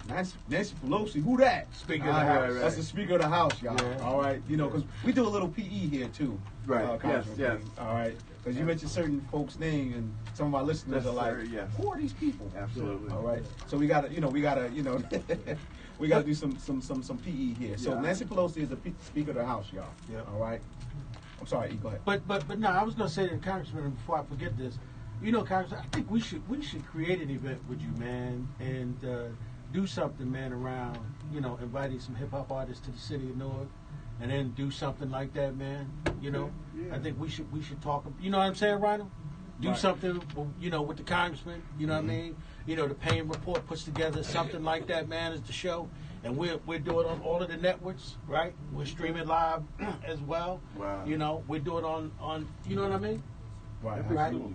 Nancy Pelosi, who that? Speaker of the House. That's the Speaker of the House, y'all. Yeah. All right, because we do a little PE here too. Right. Yes. All right, because you mentioned certain folks' names, and some of our listeners are like, who are these people? Absolutely. All right, so we gotta we gotta do some PE here. So Nancy Pelosi is the Speaker of the House, y'all. Yeah. All right. I'm sorry, go ahead. But no, I was gonna say to the Congressman, before I forget this. Congressman, I think we should create an event with you, man, and do something, man, around inviting some hip hop artists to the city of Newark, and then do something like that, man. I think we should talk. You know what I'm saying, Rhino? Do something, with the congressman. You know what I mean? The Payne Report puts together something like that, man, as the show. And we're doing it on all of the networks, right? We're streaming live as well. Wow. We do it on you know what I mean? Right.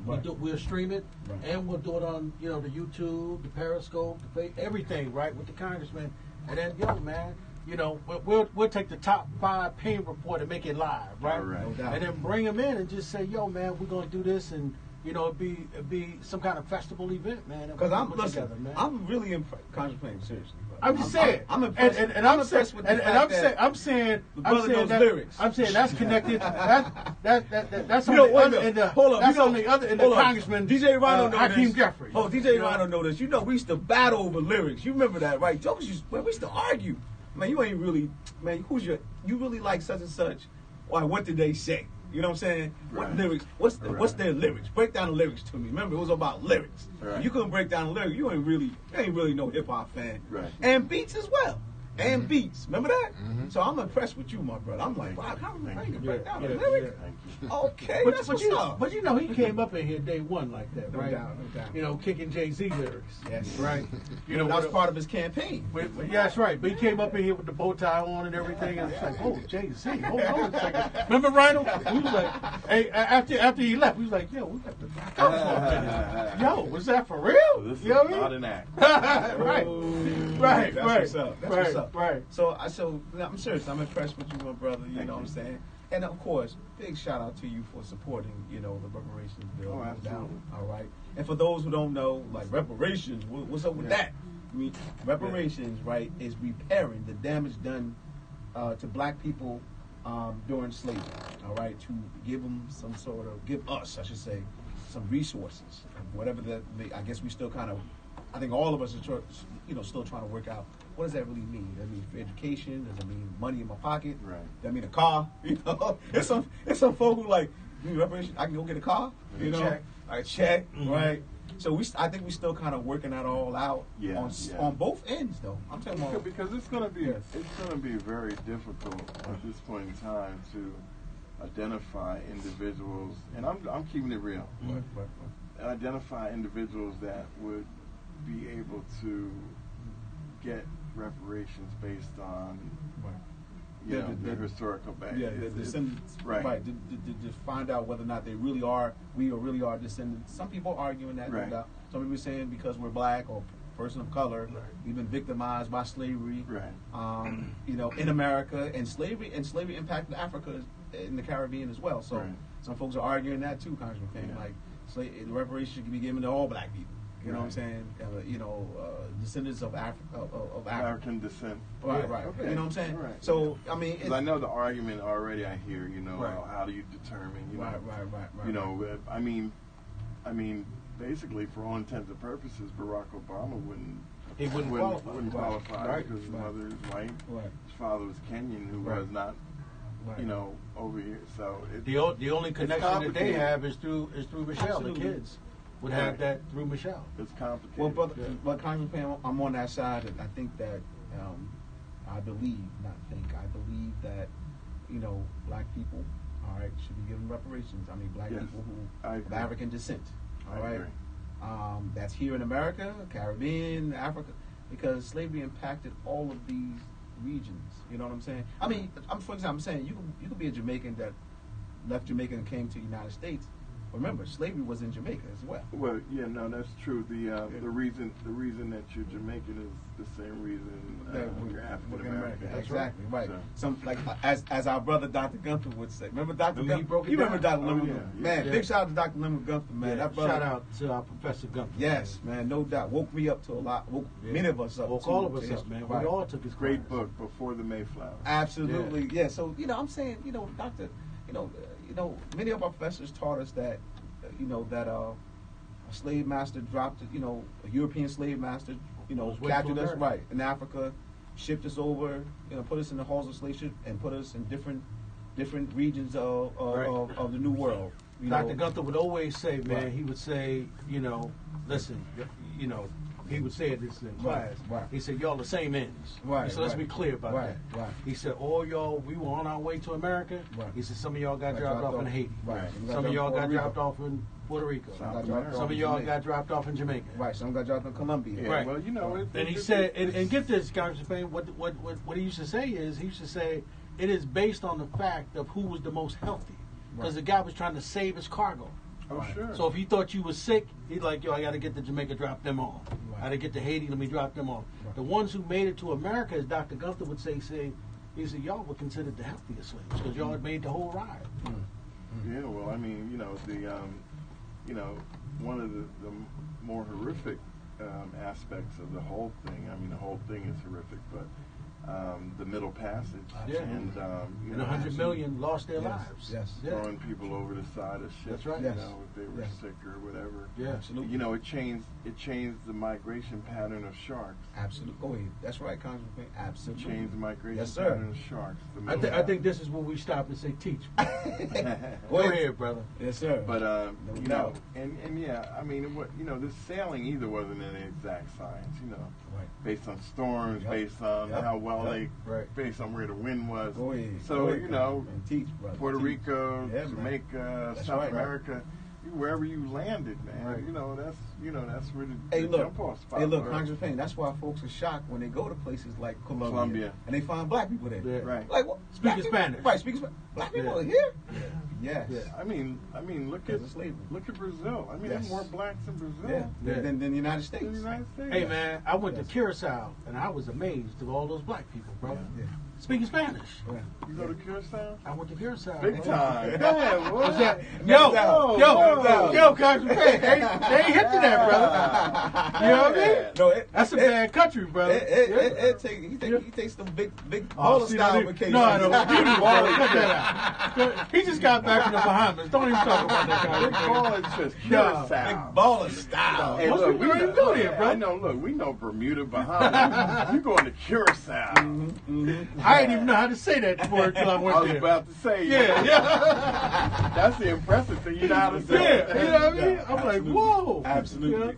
We'll stream it, and we'll do it on the YouTube, the Periscope, everything, right? With the congressman, and then man, we'll take the top 5 Payne Report and make it live, right? All right. No doubt. And then bring them in and just say, man, we're gonna do this, and it'd be some kind of festival event, man. Because I'm really impressed. Congressman, seriously. I'm just saying. I'm impressed. And I'm impressed with I'm saying lyrics. I'm saying that's connected. That's on the congressman. DJ Rhino knows Hakeem this. Jeffrey. Oh, DJ Rhino knows this. We used to battle over lyrics. You remember that, right? Jokers we used to argue. Man, you ain't really, man. You really like such and such? Or what did they say? You know what I'm saying? Right. What lyrics? What's their lyrics? Break down the lyrics to me. Remember, it was about lyrics. Right. You couldn't break down the lyrics. You ain't really no hip hop fan. Right. And beats as well. And beats. Remember that? Mm-hmm. So I'm impressed with you, my brother. I'm like, wow, how you can break down the lyrics? Okay, that's what's up. But he came up in here day one like that, right? No doubt. Kicking Jay-Z lyrics. Yes. Right. That was part of his campaign. Yeah, that's right. But he came up in here with the bow tie on and everything, and it's like, oh, Jay-Z, hold on a second. Remember Rhino? He was like, hey, after he left, he was like, yo, we got to back up for a minute. Yo, was that for real? So this you know is what I not mean? an act. Right. That's what's up. Right. So I'm serious. I'm impressed with you, my brother. You know what I'm saying? And of course, big shout out to you for supporting, the reparations bill. Oh, absolutely. All right. And for those who don't know, like reparations, what's up with that? I mean, reparations, right, is repairing the damage done to black people during slavery. All right, to give them give us, I should say, some resources, whatever that. I guess we still I think all of us are, still trying to work out. What does that really mean? Does that mean for education? Does it mean money in my pocket? Right. Does that mean a car? There's some folk who like, reparations, I can go get a car. Check. I check, right? So I think we still kind of working that all out on both ends, though. I'm talking about because it's going to be very difficult at this point in time to identify individuals, and I'm keeping it real. Identify individuals that would be able to get reparations based on their historical background. Yeah, the descendants, right. To find out whether or not we really are descendants. Some people are arguing that, no doubt. Some people are saying because we're black or person of color, we've been victimized by slavery. Right. In America, and slavery impacted Africa in the Caribbean as well. So some folks are arguing that too, Congressman Payne. Like, reparations can be given to all black people. You know what I'm saying? Descendants of African descent. Right. Okay. You know what I'm saying? Right. So I mean, I know the argument already. I hear. How do you determine? Right. I mean, basically, for all intents and purposes, Barack Obama wouldn't qualify because his mother is white. Right. His father was Kenyan, who was not. Over here. So the only connection that they have is through Michelle. Absolutely. The kids would have that through Michelle. It's complicated. Well, but Congressman Payne, I'm on that side, and I think that I believe that black people, all right, should be given reparations. I mean, black people who of African descent, all right. That's here in America, Caribbean, Africa, because slavery impacted all of these regions. You know what I'm saying? I mean, for example, I'm saying you could be a Jamaican that left Jamaica and came to the United States. Remember, slavery was in Jamaica as well. Well, that's true. The reason that you're Jamaican is the same reason you're African American. Exactly right. So, as our brother Dr. Gunther would say. Remember Dr. Gunther? You remember Dr. Limber? Man, big shout out to Dr. Limber Gunther, man. That brother, shout out to our Professor Gunther. Yes, man, no doubt. Woke me up to a lot. Woke many of us up. Woke all of us up, man. Right. We all took his great book, Before the Mayflower. Absolutely, yeah. So I'm saying, Doctor, many of our professors taught us that, that a slave master dropped, a European slave master, captured us in Africa, shipped us over, put us in the halls of slave ship and put us in different regions of the New World. Dr. Gunther would always say, man, he would say, listen, he would say this in class. Right. He said, y'all the same ends. Right. So let's be clear about that. Right. He said, all y'all, we were on our way to America. Right. He said, some of y'all got dropped off in Haiti. Right. Some of y'all got dropped off in Puerto Rico. Some of y'all got dropped off in Jamaica. Right. Some got dropped in Colombia. Yeah, right. Well, and he said, and get this, Congressman Payne, what he used to say is, he used to say, it is based on the fact of who was the most healthy. Because the guy was trying to save his cargo. Oh, sure. So if he thought you was sick, he'd like, yo, I got to get to Jamaica, drop them off. I got to get to Haiti, let me drop them off. The ones who made it to America, as Dr. Gunther would say, he said, y'all were considered the healthiest slaves because y'all had made the whole ride. Yeah, well, I mean, one of the more horrific aspects of the whole thing, the whole thing is horrific, but the Middle Passage, and 100 million lost their lives. Yes. Throwing people over the side of ships. That's right. If they were sick or whatever. Yeah, absolutely. It changed the migration pattern of sharks. Absolutely. Go ahead. That's right, Congressman. Absolutely. It changed the migration Yes, sir. pattern of sharks. I think this is when we stop and say, teach. Go ahead, brother. Yes, sir. But this sailing either wasn't an exact science. Based on storms, based on how well based on where the wind was. Go ahead. So teach, brother. Puerto Rico, Yeah, Jamaica, That's South right. America, wherever you landed, man. Right. That's where the Hey, look. jump off spot. Hey, look, Congressman Payne. That's why folks are shocked when they go to places like Colombia. And they find black people there. Yeah. Right. Like what? Speaking Spanish. Right. Speaking Spanish. Black people are here. Yes. Yeah. I mean, look at Brazil. There's more blacks in Brazil than the United States. Hey, man, I went to Curacao, and I was amazed of all those black people, bro. Yeah. Speaking Spanish. Yeah. You go to Curacao? I went to Curacao. Big time. Yeah, What's that? No. Yo, Congressman Payne, they ain't hit to that, brother. You know what I mean? No, that's a bad country, brother. He takes some big baller style vacations. No, cut that out. He just got back from the Bahamas. Don't even talk about that guy. Big baller style. Hey, look, we don't even go there, bro. I know. Look, we know Bermuda, Bahamas. You going to Curacao? I didn't even know how to say that word until I went there. I was about to say, yeah. That's the impressive thing. You know how to say it. Yeah, you know what I mean? I'm like, whoa. Absolutely.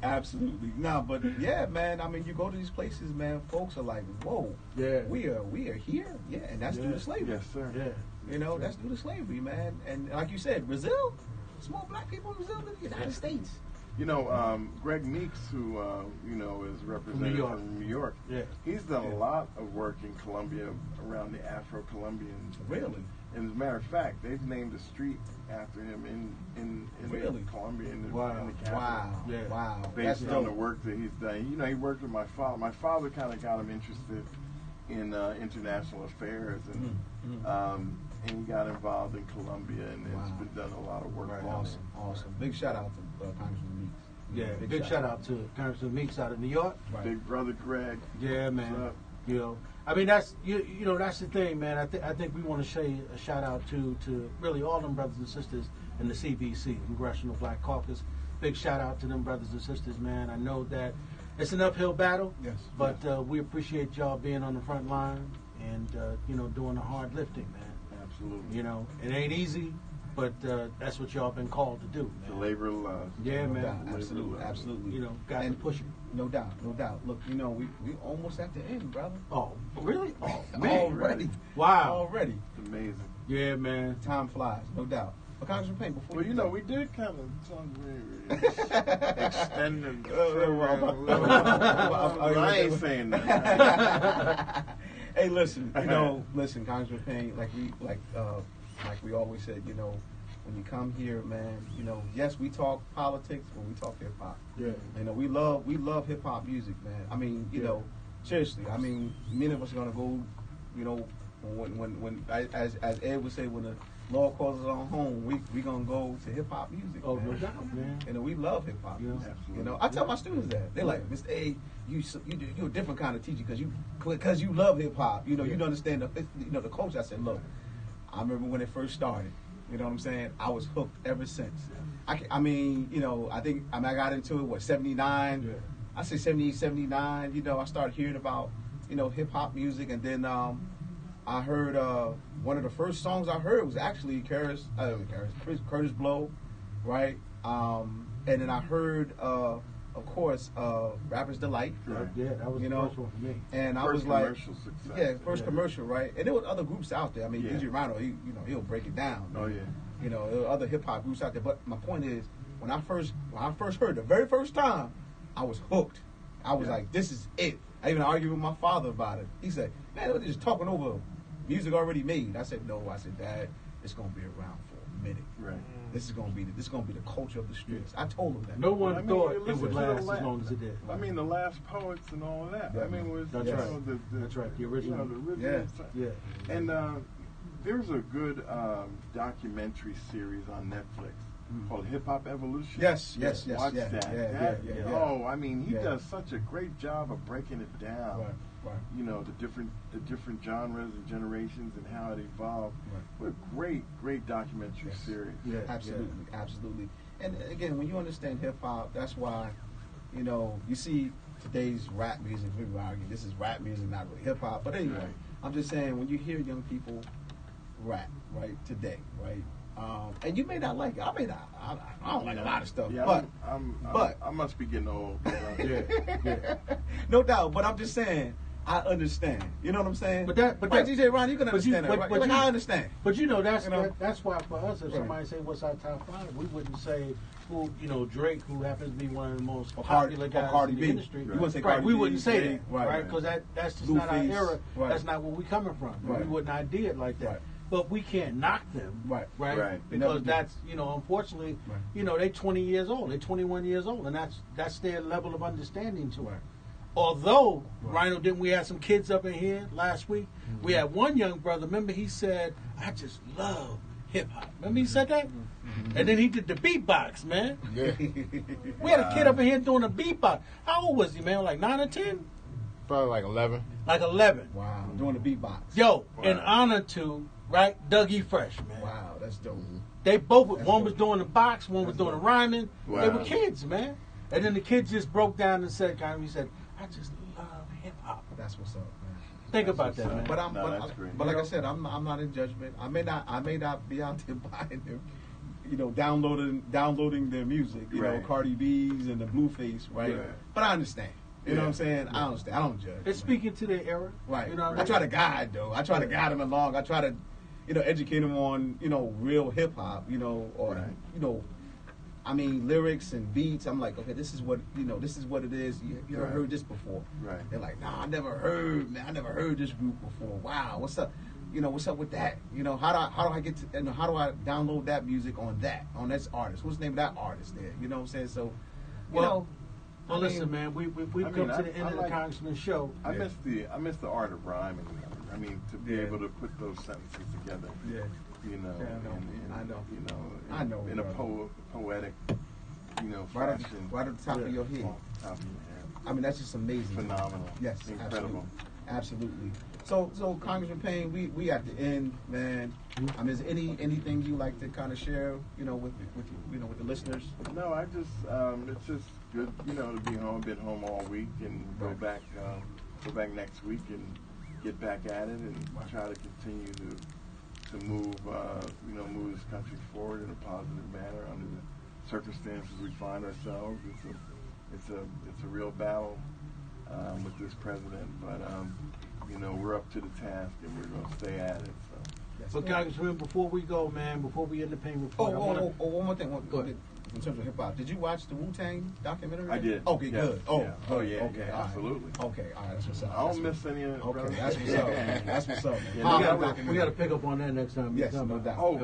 No, but yeah, man. You go to these places, man. Folks are like, whoa. Yeah. We are here. Yeah, and that's due to slavery. Yes, sir. Yeah. That's due to slavery, man. And like you said, Brazil, it's more black people in Brazil than the United States. Greg Meeks, who is representative from New York. Yeah. He's done a lot of work in Colombia around the Afro-Colombians. Really? And as a matter of fact, they've named a street after him in Colombia in the capital. Wow. Based on the work that he's done. He worked with my father. My father kind of got him interested in international affairs, and he got involved in Colombia, and it's been done a lot of work. Right. Awesome. Big shout out to Congressman Meeks. Yeah, big shout out to Congressman Meeks out of New York. Right. Big brother Greg. Yeah, man. That's that's the thing, man. I think we want to say a shout out to really all them brothers and sisters in the CBC, Congressional Black Caucus. Big shout out to them brothers and sisters, man. I know that it's an uphill battle, but we appreciate y'all being on the front line and doing the hard lifting, man. Absolutely. It ain't easy, but that's what y'all been called to do, man. The labor of love. Yeah, No man. doubt. Absolutely. Got to push it. No doubt. Look, we almost at the end, brother. Oh, really? Oh, man. Already. Wow. Already. It's amazing. Yeah, man. Time flies, no doubt. But Congressman Payne, before we did kind of extend and I ain't saying that. Hey, listen, Congressman Payne, like we always said, when you come here, man, yes, we talk politics, but we talk hip hop. Yeah. We love hip hop music, man. Seriously, many of us are gonna go, when as Ed would say, when the law calls us on home, we gonna go to hip hop music. Oh, man. no doubt, man. We love hip hop music. I tell my students that they're like, Mr. A, you're a different kind of teacher because you love hip hop. You understand the culture. I said, look, I remember when it first started. You know what I'm saying? I was hooked ever since. I think I got into it 79. Yeah. I say 78, 79. I started hearing about hip hop music, and then I heard one of the first songs I heard was actually Curtis Blow, right? And then I heard, of course, Rapper's Delight. Yeah, that was the first one for me. And I was like, first commercial, right? And there were other groups out there. I mean, DJ Rhino, he'll break it down. Oh yeah. There were other hip hop groups out there. But my point is, when I first heard the very first time, I was hooked. I was like, this is it. I even argued with my father about it. He said, man, they're just talking over music already made. I said, no. I said, Dad, it's gonna be around for a minute. Right. This is gonna be the culture of the streets. I told him that. No one thought it would last as long as it did. I mean, the last poets and all of that. Yeah, I mean, was that's right. That's right. The original. Yeah. And there's a good documentary series on Netflix called Hip Hop Evolution. Yes. Watch that. Yeah. Oh, I mean, he does such a great job of breaking it down. Right. The different genres and generations and how it evolved. What a great documentary series. Yeah, absolutely. And again, when you understand hip hop, that's why, you see today's rap music. People argue this is rap music, not really hip hop. But anyway, I'm just saying when you hear young people rap today, and you may not like it. I don't like a lot of stuff. Yeah, but I must be getting old. No doubt. But I'm just saying, I understand. You know what I'm saying? But DJ Ron, you can understand that, right? I understand. But that's why for us, if somebody say what's our top 5, we wouldn't say who Drake, who happens to be one of the most popular guys in the industry. You wouldn't say Cardi B. We wouldn't say that, right? Because that's just not our era. That's not where we coming from. Right. We wouldn't idea it like that. Right. But we can't knock them, right? Because that's, unfortunately, they're 20 years old, they're 21 years old, and that's their level of understanding to it. Although, Rhino, didn't we have some kids up in here last week? Mm-hmm. We had one young brother, remember he said, I just love hip-hop. Remember he said that? Mm-hmm. And then he did the beatbox, man. Yeah. We had a kid up in here doing a beatbox. How old was he, man? Like 9 or 10? Probably like 11. Like 11. Wow, doing the beatbox. Yo, in honor to... Dougie Fresh, man. Wow, that's dope. They both, one was doing the box, one was doing the rhyming. Wow. They were kids, man. And then the kid just broke down and said, I just love hip hop. That's what's up, man. Think about that, man. But like I said, I'm not in judgment. I may not be out there buying them, downloading their music, Cardi B's and the Blueface, right? But I understand. You know what I'm saying? I understand. I don't judge. It's speaking to their era. Right. You know what I mean? I try to guide, though. I try to guide them along. I try to, educate them on, real hip hop, lyrics and beats. I'm like, okay, this is what it is. You ever heard this before? Right. They're like, nah, I never heard this group before. Wow, what's up? What's up with that? How do I get to, how do I download that music on this artist? What's the name of that artist there? You know what I'm saying? So, Well, listen, man. We've come to the end of the Congressman's show. I miss the art of rhyming. I mean, to be able to put those sentences together. Yeah. I know. In a poetic, fashion. Right at the top of your head. I mean, that's just amazing. Phenomenal. Yes, incredible. Absolutely. So Congressman Payne, we at the end, man. I mean, is there anything you like to kind of share, with the listeners? No, I just it's just good, to be home. Been home all week and go back next week and get back at it and try to continue to move move this country forward in a positive manner under the circumstances we find ourselves. It's a real battle with this president, but we're up to the task and we're going to stay at it. So, Congressman, before we go, man, before we end the Payne Report, one more thing. Go ahead. In terms of hip hop, did you watch the Wu-Tang documentary? I did. Okay, good. Okay, absolutely. Okay, all right, that's what's up. I don't miss any of it. Okay, that's what's up. That's what's up. We got to pick up on that next time. Yes, no doubt.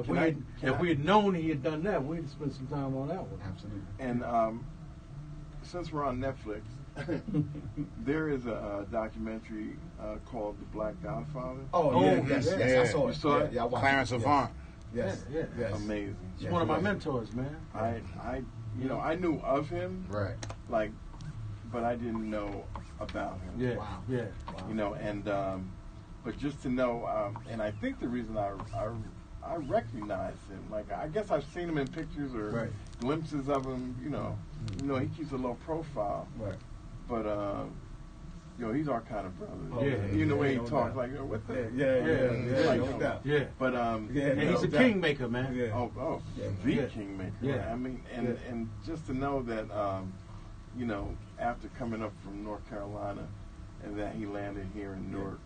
If we had known he had done that, we'd spend some time on that one. Absolutely. And since we're on Netflix, there is a documentary called The Black Godfather. Yes, I saw it. You saw it? Yeah, I watched Clarence Avant. Yes. Amazing. He's one of my mentors, man. I knew of him, right? But I didn't know about him. Wow. But just to know, and I think the reason I recognize him, I guess I've seen him in pictures or glimpses of him. He keeps a low profile. Right. But he's our kind of brother. Oh, yeah, you know the way he no talks, doubt. like, what the? Yeah, like, no doubt. Yeah. But and he's a doubt. kingmaker, man. Yeah. The kingmaker. Yeah. I mean, and just to know that, after coming up from North Carolina, and that he landed here in Newark.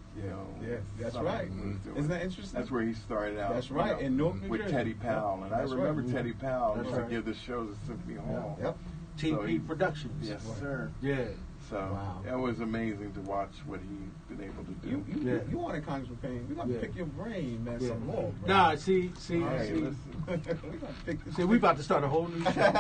That's right. Isn't that interesting? That's where he started out. That's right, in Newark, New with Jersey. Teddy Powell, and I remember Teddy Powell used to right. give the shows at Symphony Hall. Yep. TP Productions. Yes, sir. Yeah. So it was amazing to watch what he's been able to do. You wanted Congressman Payne. We're gonna pick your brain, man, some more. Bro. Nah, see. We about to start a whole new show.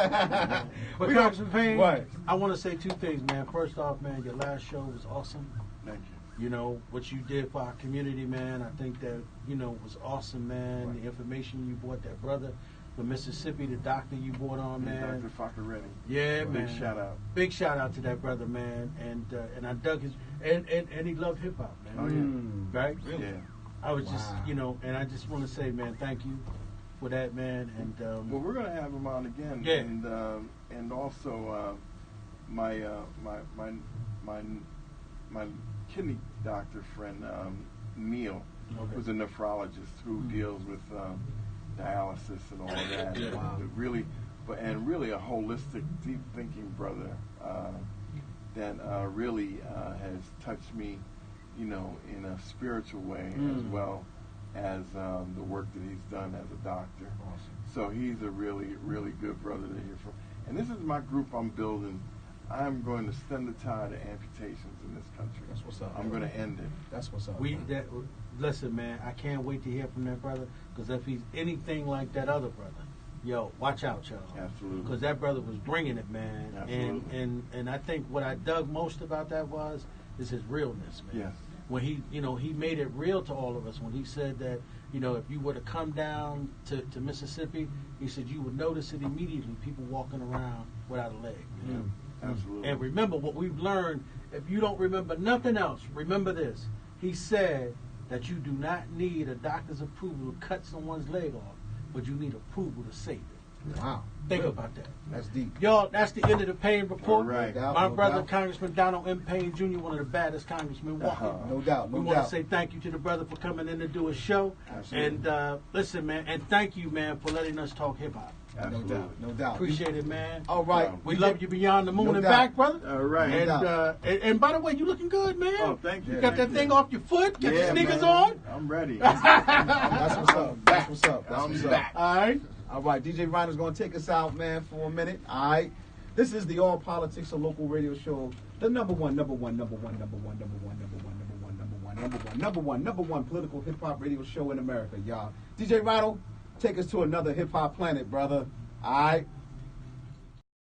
But Congressman Payne, I want to say two things, man. First off, man, your last show was awesome. Thank you. You know, what you did for our community, man, I think that, was awesome, man. Right. The information you brought that brother from Mississippi, the doctor you brought on, man. Dr. Fakareti. Yeah, man. Big shout out. Big shout out to that brother, man. And I dug his, and he loved hip hop, man. Oh, yeah. Right? Really? Yeah. I was just, and I just want to say, man, thank you for that, man. And well, we're going to have him on again. Yeah. And also, my kidney doctor friend, Neil, who's a nephrologist who deals with dialysis and all of that. Really a holistic, deep thinking brother that really has touched me, in a spiritual way as well as the work that he's done as a doctor. Awesome. So he's a really, really good brother to hear from. And this is my group I'm building. I'm going to stem the tide of amputations in this country. That's what's up. I'm going to end it. That's what's up. Listen, man, I can't wait to hear from that brother, because if he's anything like that other brother, yo, watch out, y'all. Absolutely. Because that brother was bringing it, man. Absolutely. And I think what I dug most about that is his realness, man. Yes. When he made it real to all of us when he said that, if you were to come down to Mississippi, he said you would notice it immediately, people walking around without a leg. You know? Absolutely. And remember what we've learned. If you don't remember nothing else, remember this. He said that you do not need a doctor's approval to cut someone's leg off, but you need approval to save it. Wow. Think about that. That's deep. Y'all, that's the end of the Payne Report. All right. My brother, Congressman Donald M. Payne Jr., one of the baddest congressmen walking. No doubt. We want to say thank you to the brother for coming in to do a show. Absolutely. And listen, man, and thank you, man, for letting us talk hip-hop. Absolutely. No doubt. Appreciate it, man. All right. We love you beyond the moon No and doubt. back, brother. All right. And by the way, you looking good, man. Oh, thank you. You got that thing off your foot? Got your sneakers man. on? I'm ready. That's what's up. That's what's up. That's I'm what's back. up. All right. All right. DJ Reiner's going to take us out, man, for a minute. All right. This is the All Politics, a local radio show. The number one political hip hop radio show in America, y'all. DJ Reiner, take us to another hip hop planet, brother. All right.